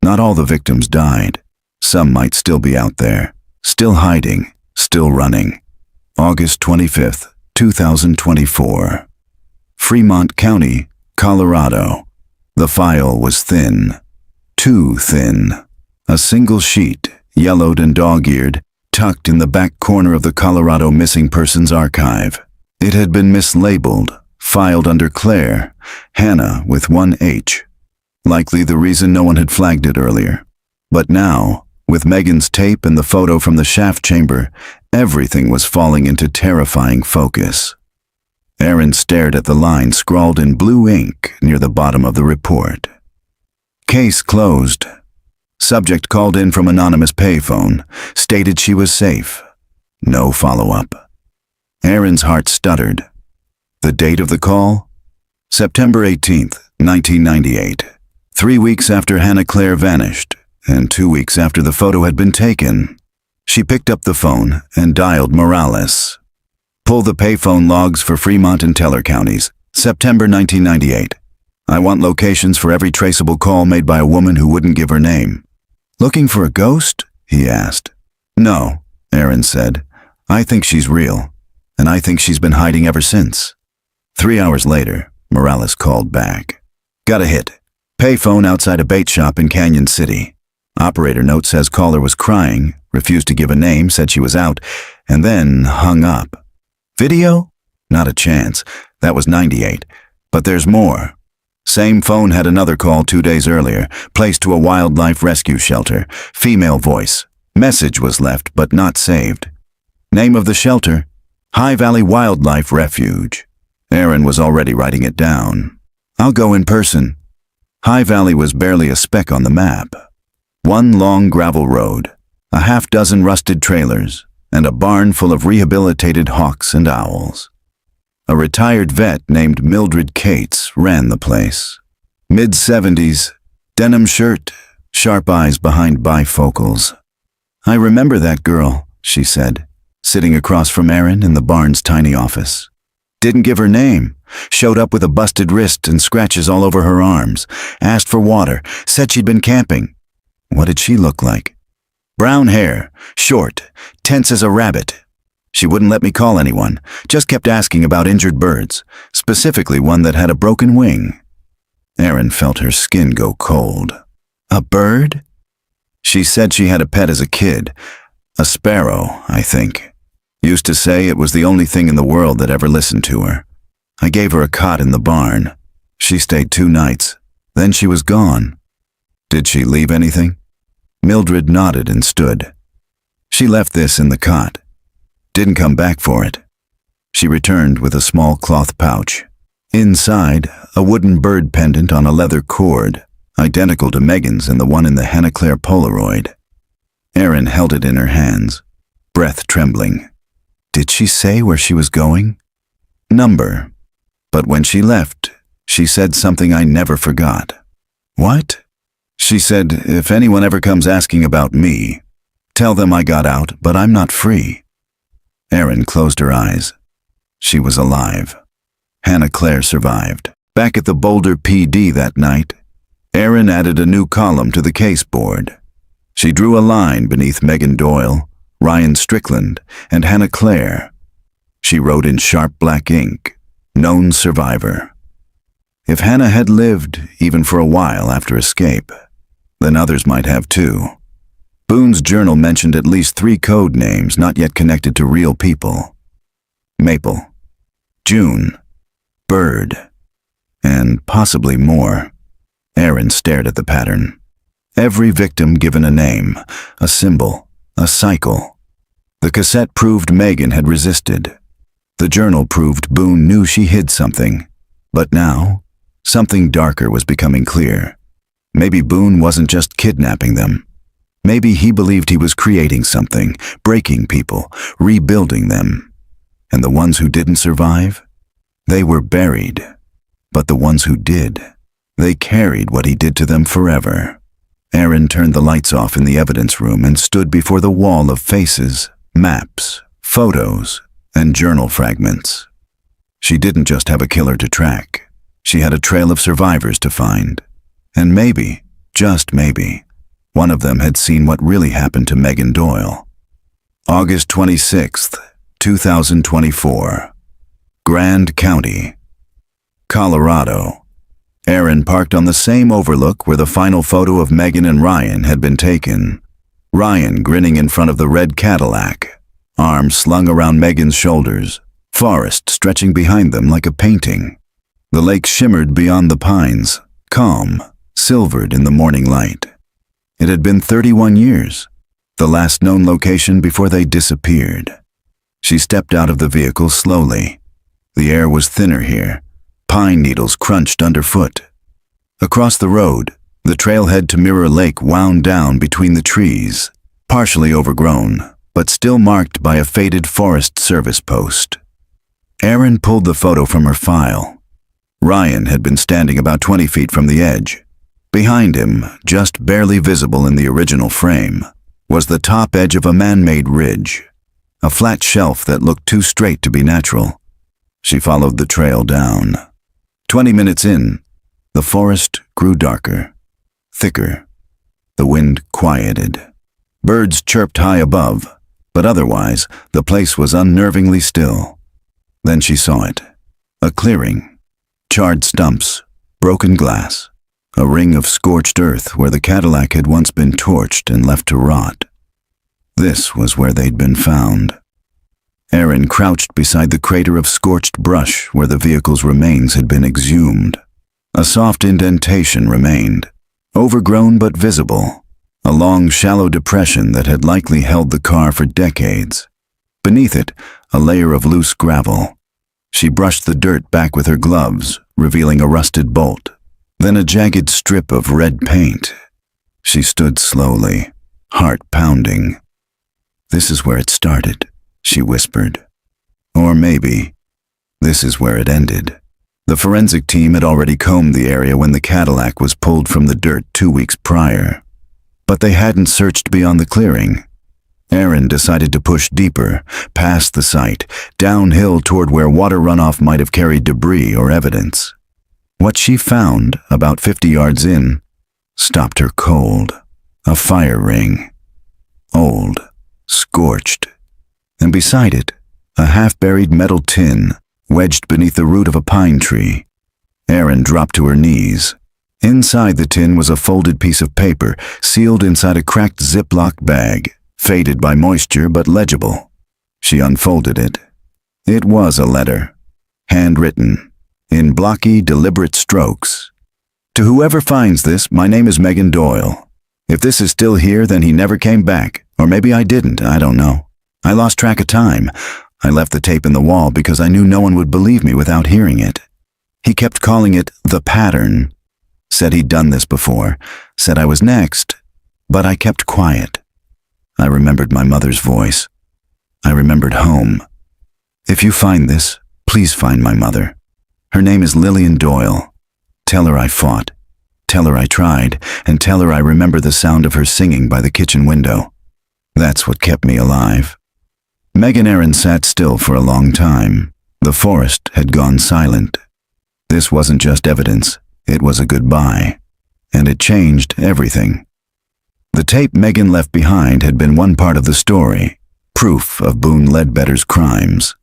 A: Not all the victims died. Some might still be out there, still hiding, still running. August 25th, 2024. Fremont County, Colorado. The file was thin. Too thin. A single sheet, yellowed and dog-eared, tucked in the back corner of the Colorado Missing Persons Archive. It had been mislabeled, filed under Claire, Hannah with one H. Likely the reason no one had flagged it earlier. But now, with Megan's tape and the photo from the shaft chamber, everything was falling into terrifying focus. Erin stared at the line scrawled in blue ink near the bottom of the report. Case closed. Subject called in from anonymous payphone, stated she was safe. No follow-up. Aaron's heart stuttered. The date of the call? September 18th, 1998. 3 weeks after Hannah Claire vanished, and 2 weeks after the photo had been taken. She picked up the phone and dialed Morales. Pull the payphone logs for Fremont and Teller counties. September 1998. I want locations for every traceable call made by a woman who wouldn't give her name. Looking for a ghost? He asked. No, Aaron said. I think she's real, and I think she's been hiding ever since. 3 hours later, Morales called back. Got a hit. Payphone outside a bait shop in Canyon City. Operator note says caller was crying, refused to give a name, said she was out, and then hung up. Video? Not a chance. That was 98. But there's more. Same phone had another call 2 days earlier, placed to a wildlife rescue shelter. Female voice. Message was left, but not saved. Name of the shelter? High Valley Wildlife Refuge. Aaron was already writing it down. I'll go in person. High Valley was barely a speck on the map. One long gravel road, a half-dozen rusted trailers, and a barn full of rehabilitated hawks and owls. A retired vet named Mildred Cates ran the place. Mid-70s, denim shirt, sharp eyes behind bifocals. I remember that girl, she said, sitting across from Aaron in the barn's tiny office. Didn't give her name, showed up with a busted wrist and scratches all over her arms, asked for water, said she'd been camping. What did she look like? Brown hair, short, tense as a rabbit. She wouldn't let me call anyone, just kept asking about injured birds, specifically one that had a broken wing. Aaron felt her skin go cold. A bird? She said she had a pet as a kid. A sparrow, I think. Used to say it was the only thing in the world that ever listened to her. I gave her a cot in the barn. She stayed 2 nights. Then she was gone. Did she leave anything? Mildred nodded and stood. She left this in the cot. Didn't come back for it. She returned with a small cloth pouch. Inside, a wooden bird pendant on a leather cord, identical to Megan's and the one in the Hannah Claire Polaroid. Aaron held it in her hands, breath trembling. Did she say where she was going? Number. But when she left, she said something I never forgot. What? She said, if anyone ever comes asking about me, tell them I got out, but I'm not free. Aaron closed her eyes. She was alive. Hannah Claire survived. Back at the Boulder PD that night, Aaron added a new column to the case board. She drew a line beneath Megan Doyle, Ryan Strickland, and Hannah Claire. She wrote in sharp black ink, known survivor. If Hannah had lived, even for a while after escape, then others might have too. Boone's journal mentioned at least 3 code names not yet connected to real people. Maple, June, Bird, and possibly more. Aaron stared at the pattern. Every victim given a name, a symbol, a cycle. The cassette proved Megan had resisted. The journal proved Boone knew she hid something. But now, something darker was becoming clear. Maybe Boone wasn't just kidnapping them. Maybe he believed he was creating something, breaking people, rebuilding them. And the ones who didn't survive? They were buried. But the ones who did, they carried what he did to them forever. Aaron turned the lights off in the evidence room and stood before the wall of faces, maps, photos, and journal fragments. She didn't just have a killer to track. She had a trail of survivors to find. And maybe, just maybe, one of them had seen what really happened to Megan Doyle. August 26th, 2024. Grand County, Colorado. Aaron parked on the same overlook where the final photo of Megan and Ryan had been taken. Ryan grinning in front of the red Cadillac, arms slung around Megan's shoulders, forest stretching behind them like a painting. The lake shimmered beyond the pines, calm, silvered in the morning light. It had been 31 years, the last known location before they disappeared. She stepped out of the vehicle slowly. The air was thinner here. Pine needles crunched underfoot. Across the road, The trailhead to Mirror Lake wound down between the trees, partially overgrown, but still marked by a faded Forest Service post. Erin pulled the photo from her file. Ryan had been standing about 20 feet from the edge. Behind him, just barely visible in the original frame, was the top edge of a man-made ridge, a flat shelf that looked too straight to be natural. She followed the trail down. 20 minutes in, the forest grew darker, thicker. The wind quieted. Birds chirped high above, but otherwise, the place was unnervingly still. Then she saw it. A clearing. Charred stumps, broken glass, a ring of scorched earth where the Cadillac had once been torched and left to rot. This was where they'd been found. Erin crouched beside the crater of scorched brush where the vehicle's remains had been exhumed. A soft indentation remained, overgrown but visible, a long, shallow depression that had likely held the car for decades. Beneath it, a layer of loose gravel. She brushed the dirt back with her gloves, revealing a rusted bolt, then a jagged strip of red paint. She stood slowly, heart pounding. "This is where it started," she whispered. Or maybe, this is where it ended. The forensic team had already combed the area when the Cadillac was pulled from the dirt 2 weeks prior. But they hadn't searched beyond the clearing. Erin decided to push deeper, past the site, downhill toward where water runoff might have carried debris or evidence. What she found, about 50 yards in, stopped her cold. A fire ring. Old, scorched. And beside it, a half-buried metal tin, wedged beneath the root of a pine tree. Erin dropped to her knees. Inside the tin was a folded piece of paper, sealed inside a cracked Ziploc bag, faded by moisture but legible. She unfolded it. It was a letter, handwritten, in blocky, deliberate strokes. "To whoever finds this, my name is Megan Doyle. If this is still here, then he never came back, or maybe I didn't, I don't know. I lost track of time. I left the tape in the wall because I knew no one would believe me without hearing it. He kept calling it the pattern. Said he'd done this before, said I was next, but I kept quiet. I remembered my mother's voice. I remembered home. If you find this, please find my mother. Her name is Lillian Doyle. Tell her I fought. Tell her I tried, and tell her I remember the sound of her singing by the kitchen window. That's what kept me alive." Megan Erin sat still for a long time. The forest had gone silent. This wasn't just evidence, it was a goodbye. And it changed everything. The tape Megan left behind had been one part of the story, proof of Boone Ledbetter's crimes.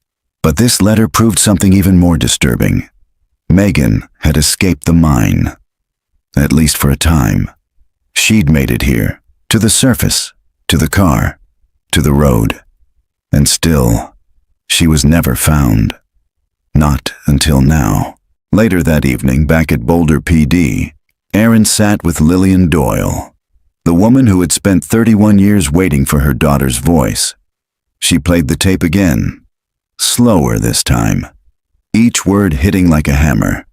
A: But this letter proved something even more disturbing. Megan had escaped the mine. At least for a time. She'd made it here, to the surface, to the car, to the road. And still, she was never found. Not until now. Later that evening, back at Boulder PD, Erin sat with Lillian Doyle, the woman who had spent 31 years waiting for her daughter's voice. She played the tape again, slower this time, each word hitting like a hammer.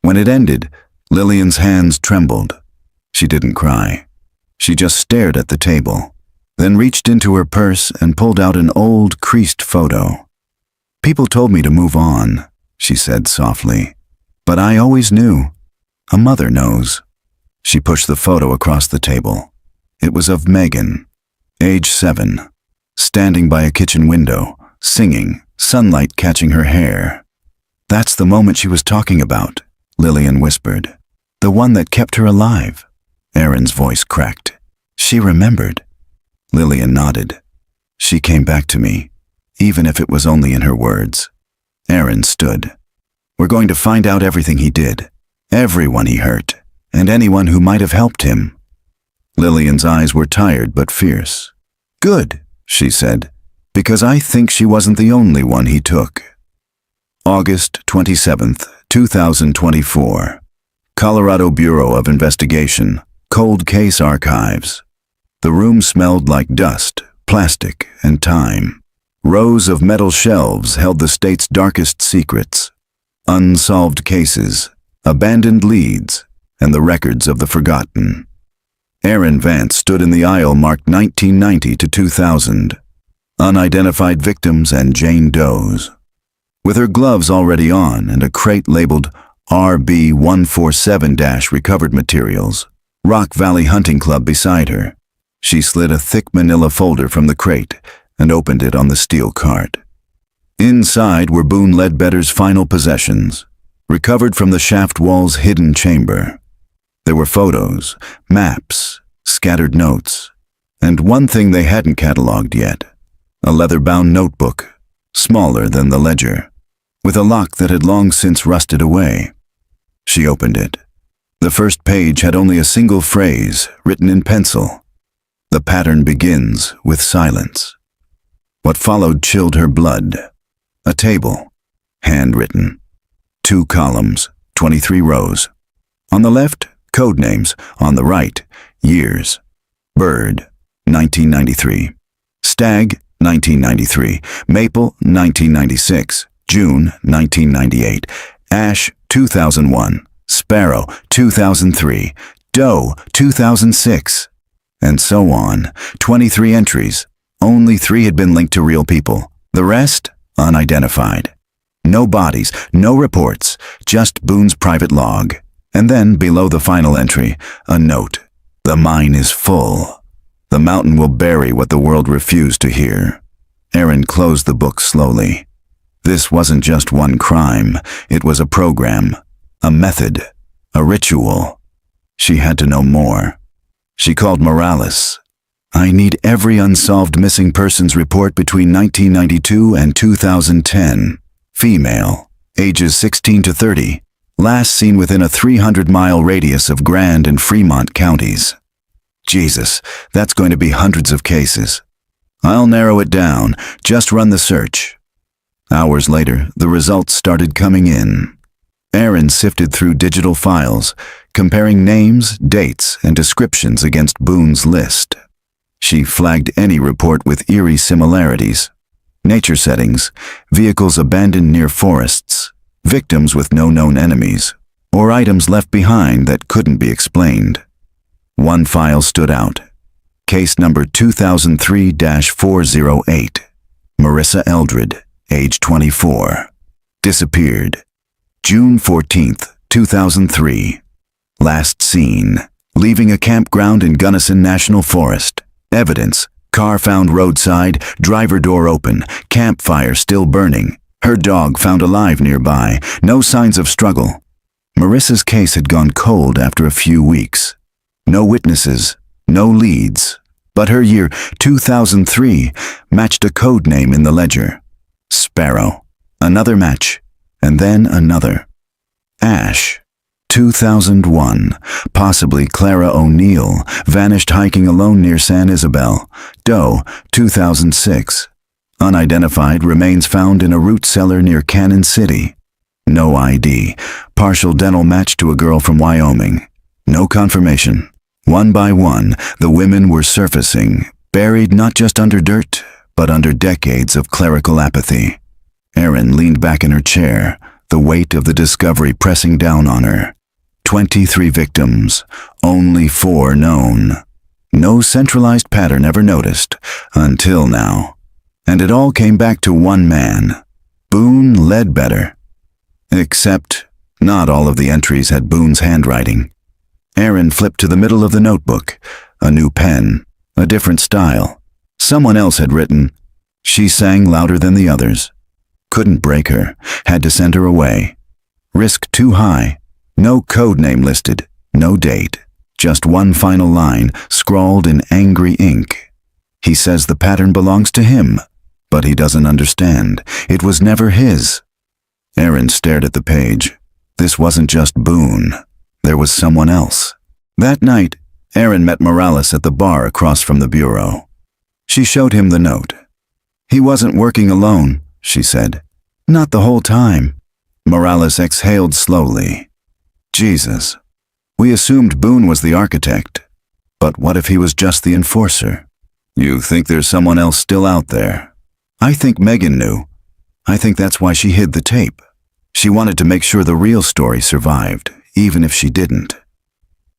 A: When it ended, Lillian's hands trembled. She didn't cry. She just stared at the table, then reached into her purse and pulled out an old, creased photo. "People told me to move on," she said softly. "But I always knew. A mother knows." She pushed the photo across the table. It was of Megan, age 7, standing by a kitchen window, singing, sunlight catching her hair. "That's the moment she was talking about," Lillian whispered. "The one that kept her alive." Erin's voice cracked. "She remembered." Lillian nodded. "She came back to me, even if it was only in her words." Erin stood. "We're going to find out everything he did, everyone he hurt, and anyone who might have helped him." Lillian's eyes were tired but fierce. "Good," she said, "because I think she wasn't the only one he took." August 27th, 2024. Colorado Bureau of Investigation, Cold Case Archives. The room smelled like dust, plastic, and time. Rows of metal shelves held the state's darkest secrets. Unsolved cases, abandoned leads, and the records of the forgotten. Erin Vance stood in the aisle marked 1990 to 2000. Unidentified victims and Jane Does. With her gloves already on and a crate labeled RB147-recovered materials, Rock Valley Hunting Club beside her, she slid a thick manila folder from the crate and opened it on the steel cart. Inside were Boone Ledbetter's final possessions, recovered from the shaft wall's hidden chamber. There were photos, maps, scattered notes, and one thing they hadn't cataloged yet, a leather-bound notebook, smaller than the ledger, with a lock that had long since rusted away. She opened it. The first page had only a single phrase written in pencil. The pattern begins with silence. What followed chilled her blood. A table, handwritten. 2 columns, 23 rows. On the left, code names. On the right, years. Bird, 1993. Stag, 1993. Maple, 1996. June, 1998. Ash, 2001. Sparrow, 2003. Doe, 2006. And so on. 23 entries. Only 3 had been linked to real people. The rest, unidentified. No bodies, no reports, just Boone's private log. And then, below the final entry, a note. The mine is full. The mountain will bury what the world refused to hear. Erin closed the book slowly. This wasn't just one crime. It was a program, a method, a ritual. She had to know more. She called Morales. I need every unsolved missing persons report between 1992 and 2010. Female, ages 16 to 30. Last seen within a 300-mile radius of Grand and Fremont counties. Jesus, that's going to be hundreds of cases. I'll narrow it down, just run the search. Hours later, the results started coming in. Erin sifted through digital files, comparing names, dates, and descriptions against Boone's list. She flagged any report with eerie similarities. Nature settings, vehicles abandoned near forests, victims with no known enemies, or items left behind that couldn't be explained. One file stood out. Case number 2003-408. Marissa Eldred, age 24. Disappeared. June 14th, 2003. Last seen, leaving a campground in Gunnison National Forest. Evidence, car found roadside, driver door open, campfire still burning. Her dog found alive nearby, no signs of struggle. Marissa's case had gone cold after a few weeks. No witnesses, no leads. But her year, 2003, matched a code name in the ledger. Sparrow. Another match. And then another. Ash. 2001. Possibly Clara O'Neill, vanished hiking alone near San Isabel. Doe. 2006. Unidentified, remains found in a root cellar near Cannon City. No ID. Partial dental match to a girl from Wyoming. No confirmation. One by one, the women were surfacing, buried not just under dirt, but under decades of clerical apathy. Erin leaned back in her chair, the weight of the discovery pressing down on her. 23 victims, only 4 known. No centralized pattern ever noticed, until now. And it all came back to one man, Boone Ledbetter. Except, not all of the entries had Boone's handwriting. Erin flipped to the middle of the notebook, a new pen, a different style. Someone else had written, "She sang louder than the others." Couldn't break her, had to send her away. Risk too high. No code name listed, no date, just one final line, scrawled in angry ink. He says the pattern belongs to him, but he doesn't understand. It was never his. Erin stared at the page. This wasn't just Boone. There was someone else. That night, Erin met Morales at the bar across from the bureau. She showed him the note. He wasn't working alone, she said. Not the whole time. Morales exhaled slowly. Jesus. We assumed Boone was the architect. But what if he was just the enforcer? You think there's someone else still out there? I think Megan knew. I think that's why she hid the tape. She wanted to make sure the real story survived, even if she didn't.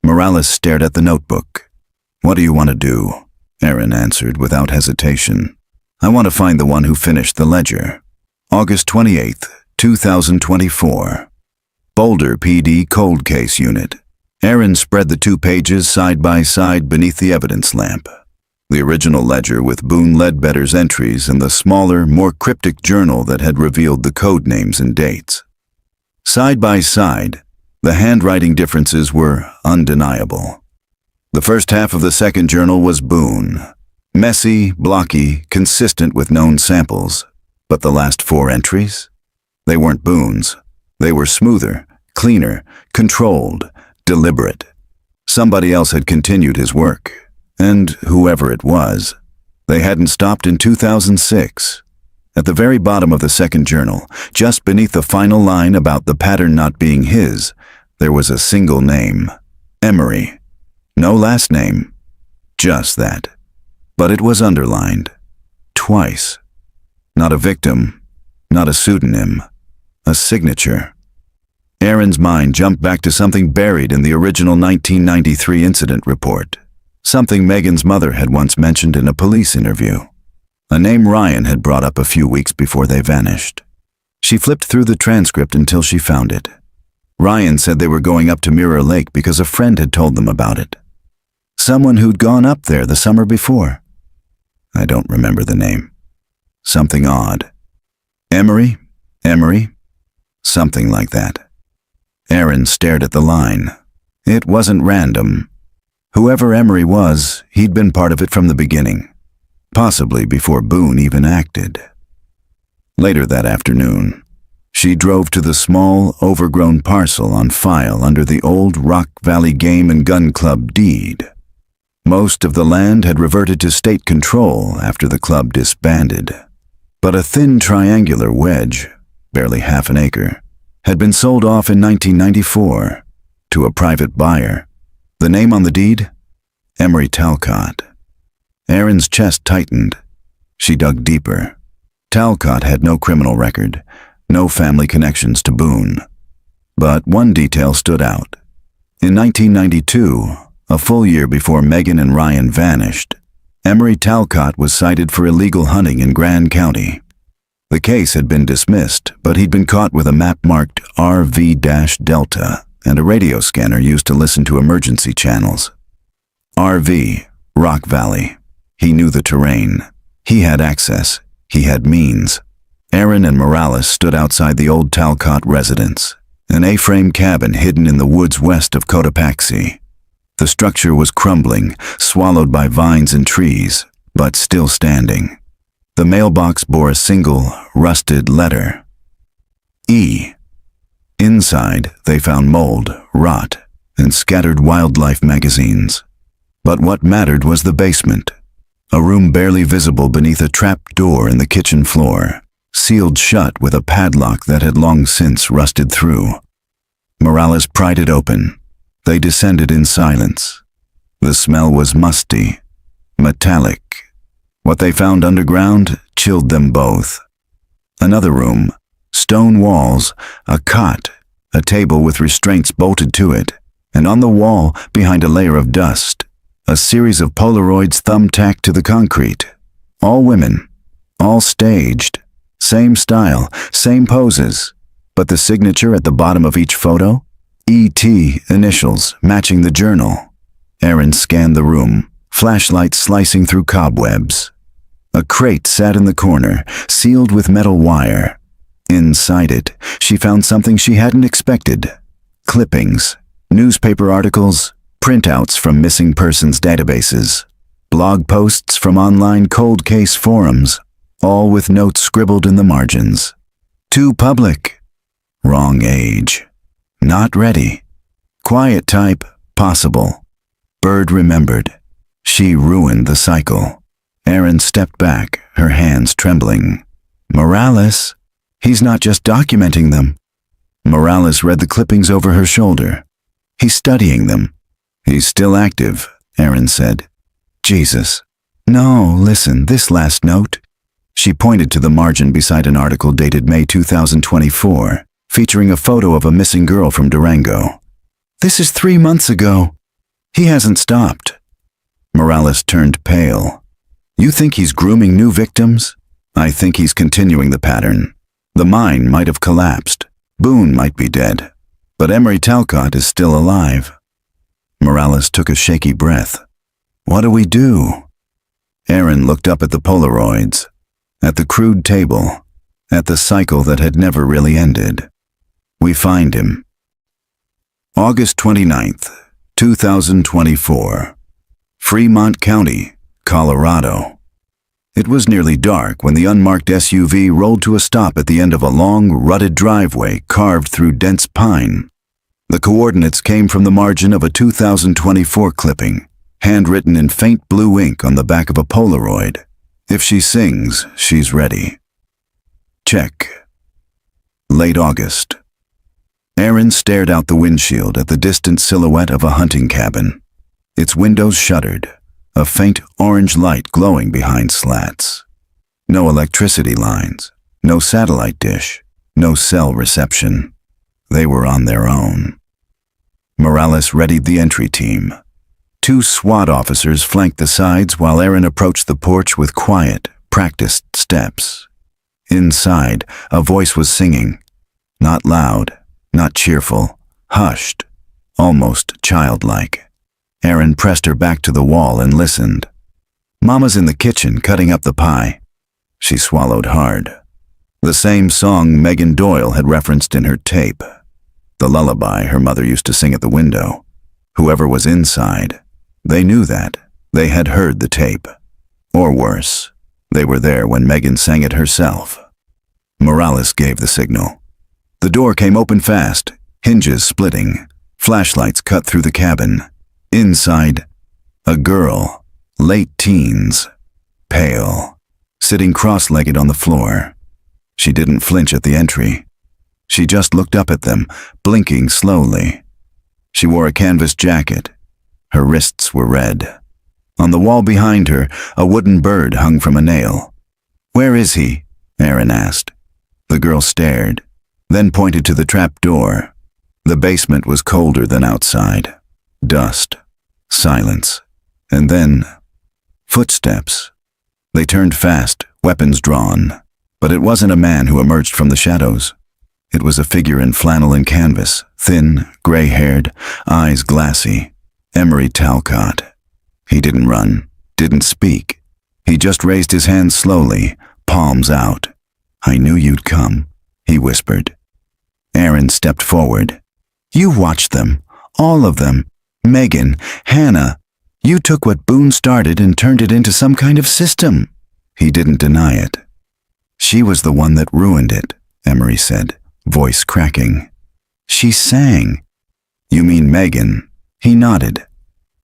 A: Morales stared at the notebook. "What do you want to do?" Aaron answered without hesitation. "I want to find the one who finished the ledger. August 28th, 2024. Boulder PD Cold Case Unit." Aaron spread the 2 pages side by side beneath the evidence lamp. The original ledger with Boone Ledbetter's entries and the smaller, more cryptic journal that had revealed the code names and dates. Side by side, the handwriting differences were undeniable. The first half of the second journal was Boone. Messy, blocky, consistent with known samples. But the last 4 entries? They weren't Boone's. They were smoother, cleaner, controlled, deliberate. Somebody else had continued his work, and whoever it was, they hadn't stopped in 2006. At the very bottom of the second journal, just beneath the final line about the pattern not being his, there was a single name, Emery. No last name, just that. But it was underlined, twice. Not a victim, not a pseudonym, a signature. Aaron's mind jumped back to something buried in the original 1993 incident report, something Megan's mother had once mentioned in a police interview. A name Ryan had brought up a few weeks before they vanished. She flipped through the transcript until she found it. Ryan said they were going up to Mirror Lake because a friend had told them about it. Someone who'd gone up there the summer before. I don't remember the name. Something odd. Emery? Something like that. Aaron stared at the line. It wasn't random. Whoever Emery was, he'd been part of it from the beginning. Possibly before Boone even acted. Later that afternoon, she drove to the small, overgrown parcel on file under the old Rock Valley Game and Gun Club deed. Most of the land had reverted to state control after the club disbanded. But a thin triangular wedge, barely half an acre, had been sold off in 1994 to a private buyer. The name on the deed? Emery Talcott. Aaron's chest tightened. She dug deeper. Talcott had no criminal record, no family connections to Boone. But one detail stood out. In 1992, a full year before Megan and Ryan vanished, Emery Talcott was cited for illegal hunting in Grand County. The case had been dismissed, but he'd been caught with a map marked RV-Delta and a radio scanner used to listen to emergency channels. RV, Rock Valley. He knew the terrain. He had access. He had means. Aaron and Morales stood outside the old Talcott residence, an A-frame cabin hidden in the woods west of Cotopaxi. The structure was crumbling, swallowed by vines and trees, but still standing. The mailbox bore a single, rusted letter. E. Inside, they found mold, rot, and scattered wildlife magazines. But what mattered was the basement, a room barely visible beneath a trap door in the kitchen floor, sealed shut with a padlock that had long since rusted through. Morales pried it open. They descended in silence. The smell was musty, metallic. What they found underground chilled them both. Another room, stone walls, a cot, a table with restraints bolted to it, and on the wall, behind a layer of dust, a series of Polaroids thumbtacked to the concrete. All women, all staged, same style, same poses, but the signature at the bottom of each photo? E.T. initials matching the journal. Aaron scanned the room, flashlight slicing through cobwebs. A crate sat in the corner, sealed with metal wire. Inside it, she found something she hadn't expected. Clippings, newspaper articles, printouts from missing persons databases, blog posts from online cold case forums, all with notes scribbled in the margins. Too public. Wrong age. Not ready. Quiet type, possible. Bird remembered. She ruined the cycle. Aaron stepped back, her hands trembling. Morales? He's not just documenting them. Morales read the clippings over her shoulder. He's studying them. He's still active, Aaron said. Jesus. No, listen, this last note. She pointed to the margin beside an article dated May 2024, featuring a photo of a missing girl from Durango. This is 3 months ago. He hasn't stopped. Morales turned pale. You think he's grooming new victims? I think he's continuing the pattern. The mine might have collapsed. Boone might be dead. But Emery Talcott is still alive. Morales took a shaky breath. What do we do? Aaron looked up at the Polaroids, at the crude table, at the cycle that had never really ended. We find him. August 29th, 2024. Fremont County, Colorado. It was nearly dark when the unmarked SUV rolled to a stop at the end of a long, rutted driveway carved through dense pine. The coordinates came from the margin of a 2024 clipping, handwritten in faint blue ink on the back of a Polaroid. If she sings, she's ready. Check. Late August. Aaron stared out the windshield at the distant silhouette of a hunting cabin. Its windows shuttered, a faint orange light glowing behind slats. No electricity lines, no satellite dish, no cell reception. They were on their own. Morales readied the entry team. 2 SWAT officers flanked the sides while Aaron approached the porch with quiet, practiced steps. Inside, a voice was singing. Not loud, not cheerful, hushed, almost childlike. Aaron pressed her back to the wall and listened. Mama's in the kitchen cutting up the pie. She swallowed hard. The same song Megan Doyle had referenced in her tape. The lullaby her mother used to sing at the window. Whoever was inside, they knew that. They had heard the tape. Or worse, they were there when Megan sang it herself. Morales gave the signal. The door came open fast, hinges splitting, flashlights cut through the cabin. Inside, a girl, late teens, pale, sitting cross-legged on the floor. She didn't flinch at the entry. She just looked up at them, blinking slowly. She wore a canvas jacket. Her wrists were red. On the wall behind her, a wooden bird hung from a nail. "Where is he?" Aaron asked. The girl stared, then pointed to the trap door. The basement was colder than outside. Dust, silence, and then footsteps. They turned fast, weapons drawn. But it wasn't a man who emerged from the shadows. It was a figure in flannel and canvas, thin, gray-haired, eyes glassy. Emery Talcott. He didn't run, didn't speak. He just raised his hands slowly, palms out. "I knew you'd come," he whispered. Aaron stepped forward. "You watched them, all of them. Megan, Hannah. You took what Boone started and turned it into some kind of system." He didn't deny it. "She was the one that ruined it," Emery said, voice cracking. "She sang." "You mean Megan?" He nodded.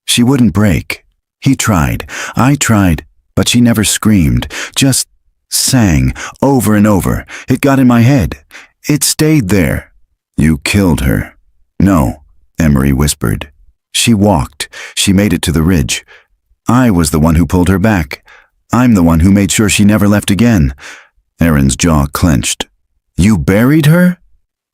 A: "She wouldn't break. He tried. I tried, but she never screamed, just sang over and over. It got in my head. It stayed there." "You killed her." "No," Emery whispered. "She walked. She made it to the ridge. I was the one who pulled her back. I'm the one who made sure she never left again." Aaron's jaw clenched. "You buried her?"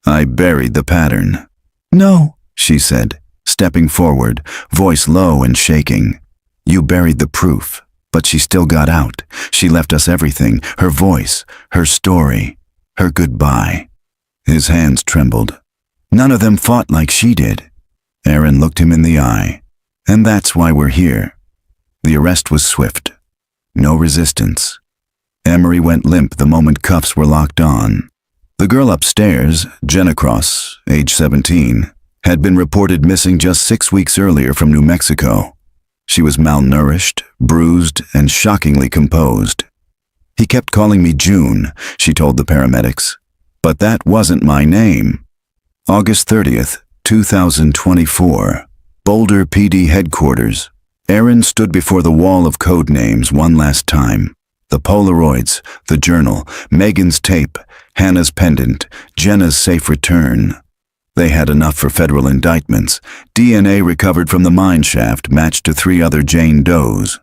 A: "I buried the pattern." "No," she said, stepping forward, voice low and shaking. "You buried the proof, but she still got out. She left us everything, her voice, her story, her goodbye." His hands trembled. "None of them fought like she did." Aaron looked him in the eye. "And that's why we're here." The arrest was swift. No resistance. Emery went limp the moment cuffs were locked on. The girl upstairs, Jenna Cross, age 17, had been reported missing just 6 weeks earlier from New Mexico. She was malnourished, bruised, and shockingly composed. "He kept calling me June," she told the paramedics. "But that wasn't my name." August 30th, 2024. Boulder PD headquarters. Aaron stood before the wall of code names one last time. The Polaroids, the journal, Megan's tape, Hannah's pendant, Jenna's safe return. They had enough for federal indictments. DNA recovered from the mine shaft matched to 3 other Jane Does.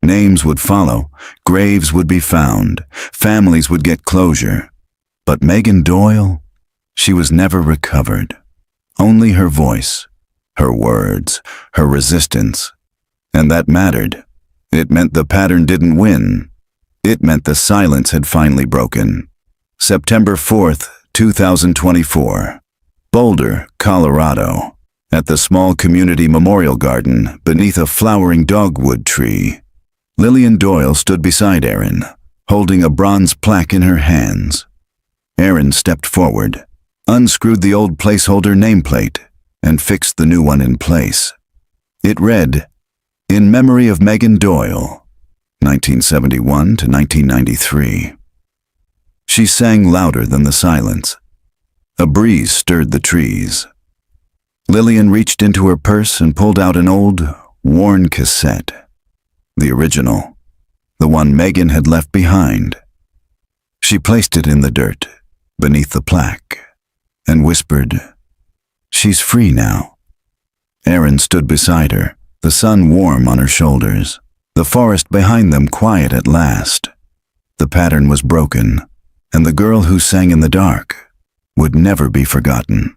A: Names would follow, graves would be found, families would get closure. But Megan Doyle? She was never recovered. Only her voice, her words, her resistance. And that mattered. It meant the pattern didn't win. It meant the silence had finally broken. September 4th, 2024. Boulder, Colorado. At the small community memorial garden beneath a flowering dogwood tree, Lillian Doyle stood beside Erin, holding a bronze plaque in her hands. Erin stepped forward, unscrewed the old placeholder nameplate, and fixed the new one in place. It read, "In memory of Megan Doyle, 1971 to 1993. She sang louder than the silence. A breeze stirred the trees. Lillian reached into her purse and pulled out an old, worn cassette. The original, the one Megan had left behind. She placed it in the dirt, beneath the plaque, and whispered, "She's free now." Erin stood beside her, the sun warm on her shoulders, the forest behind them quiet at last. The pattern was broken, and the girl who sang in the dark would never be forgotten.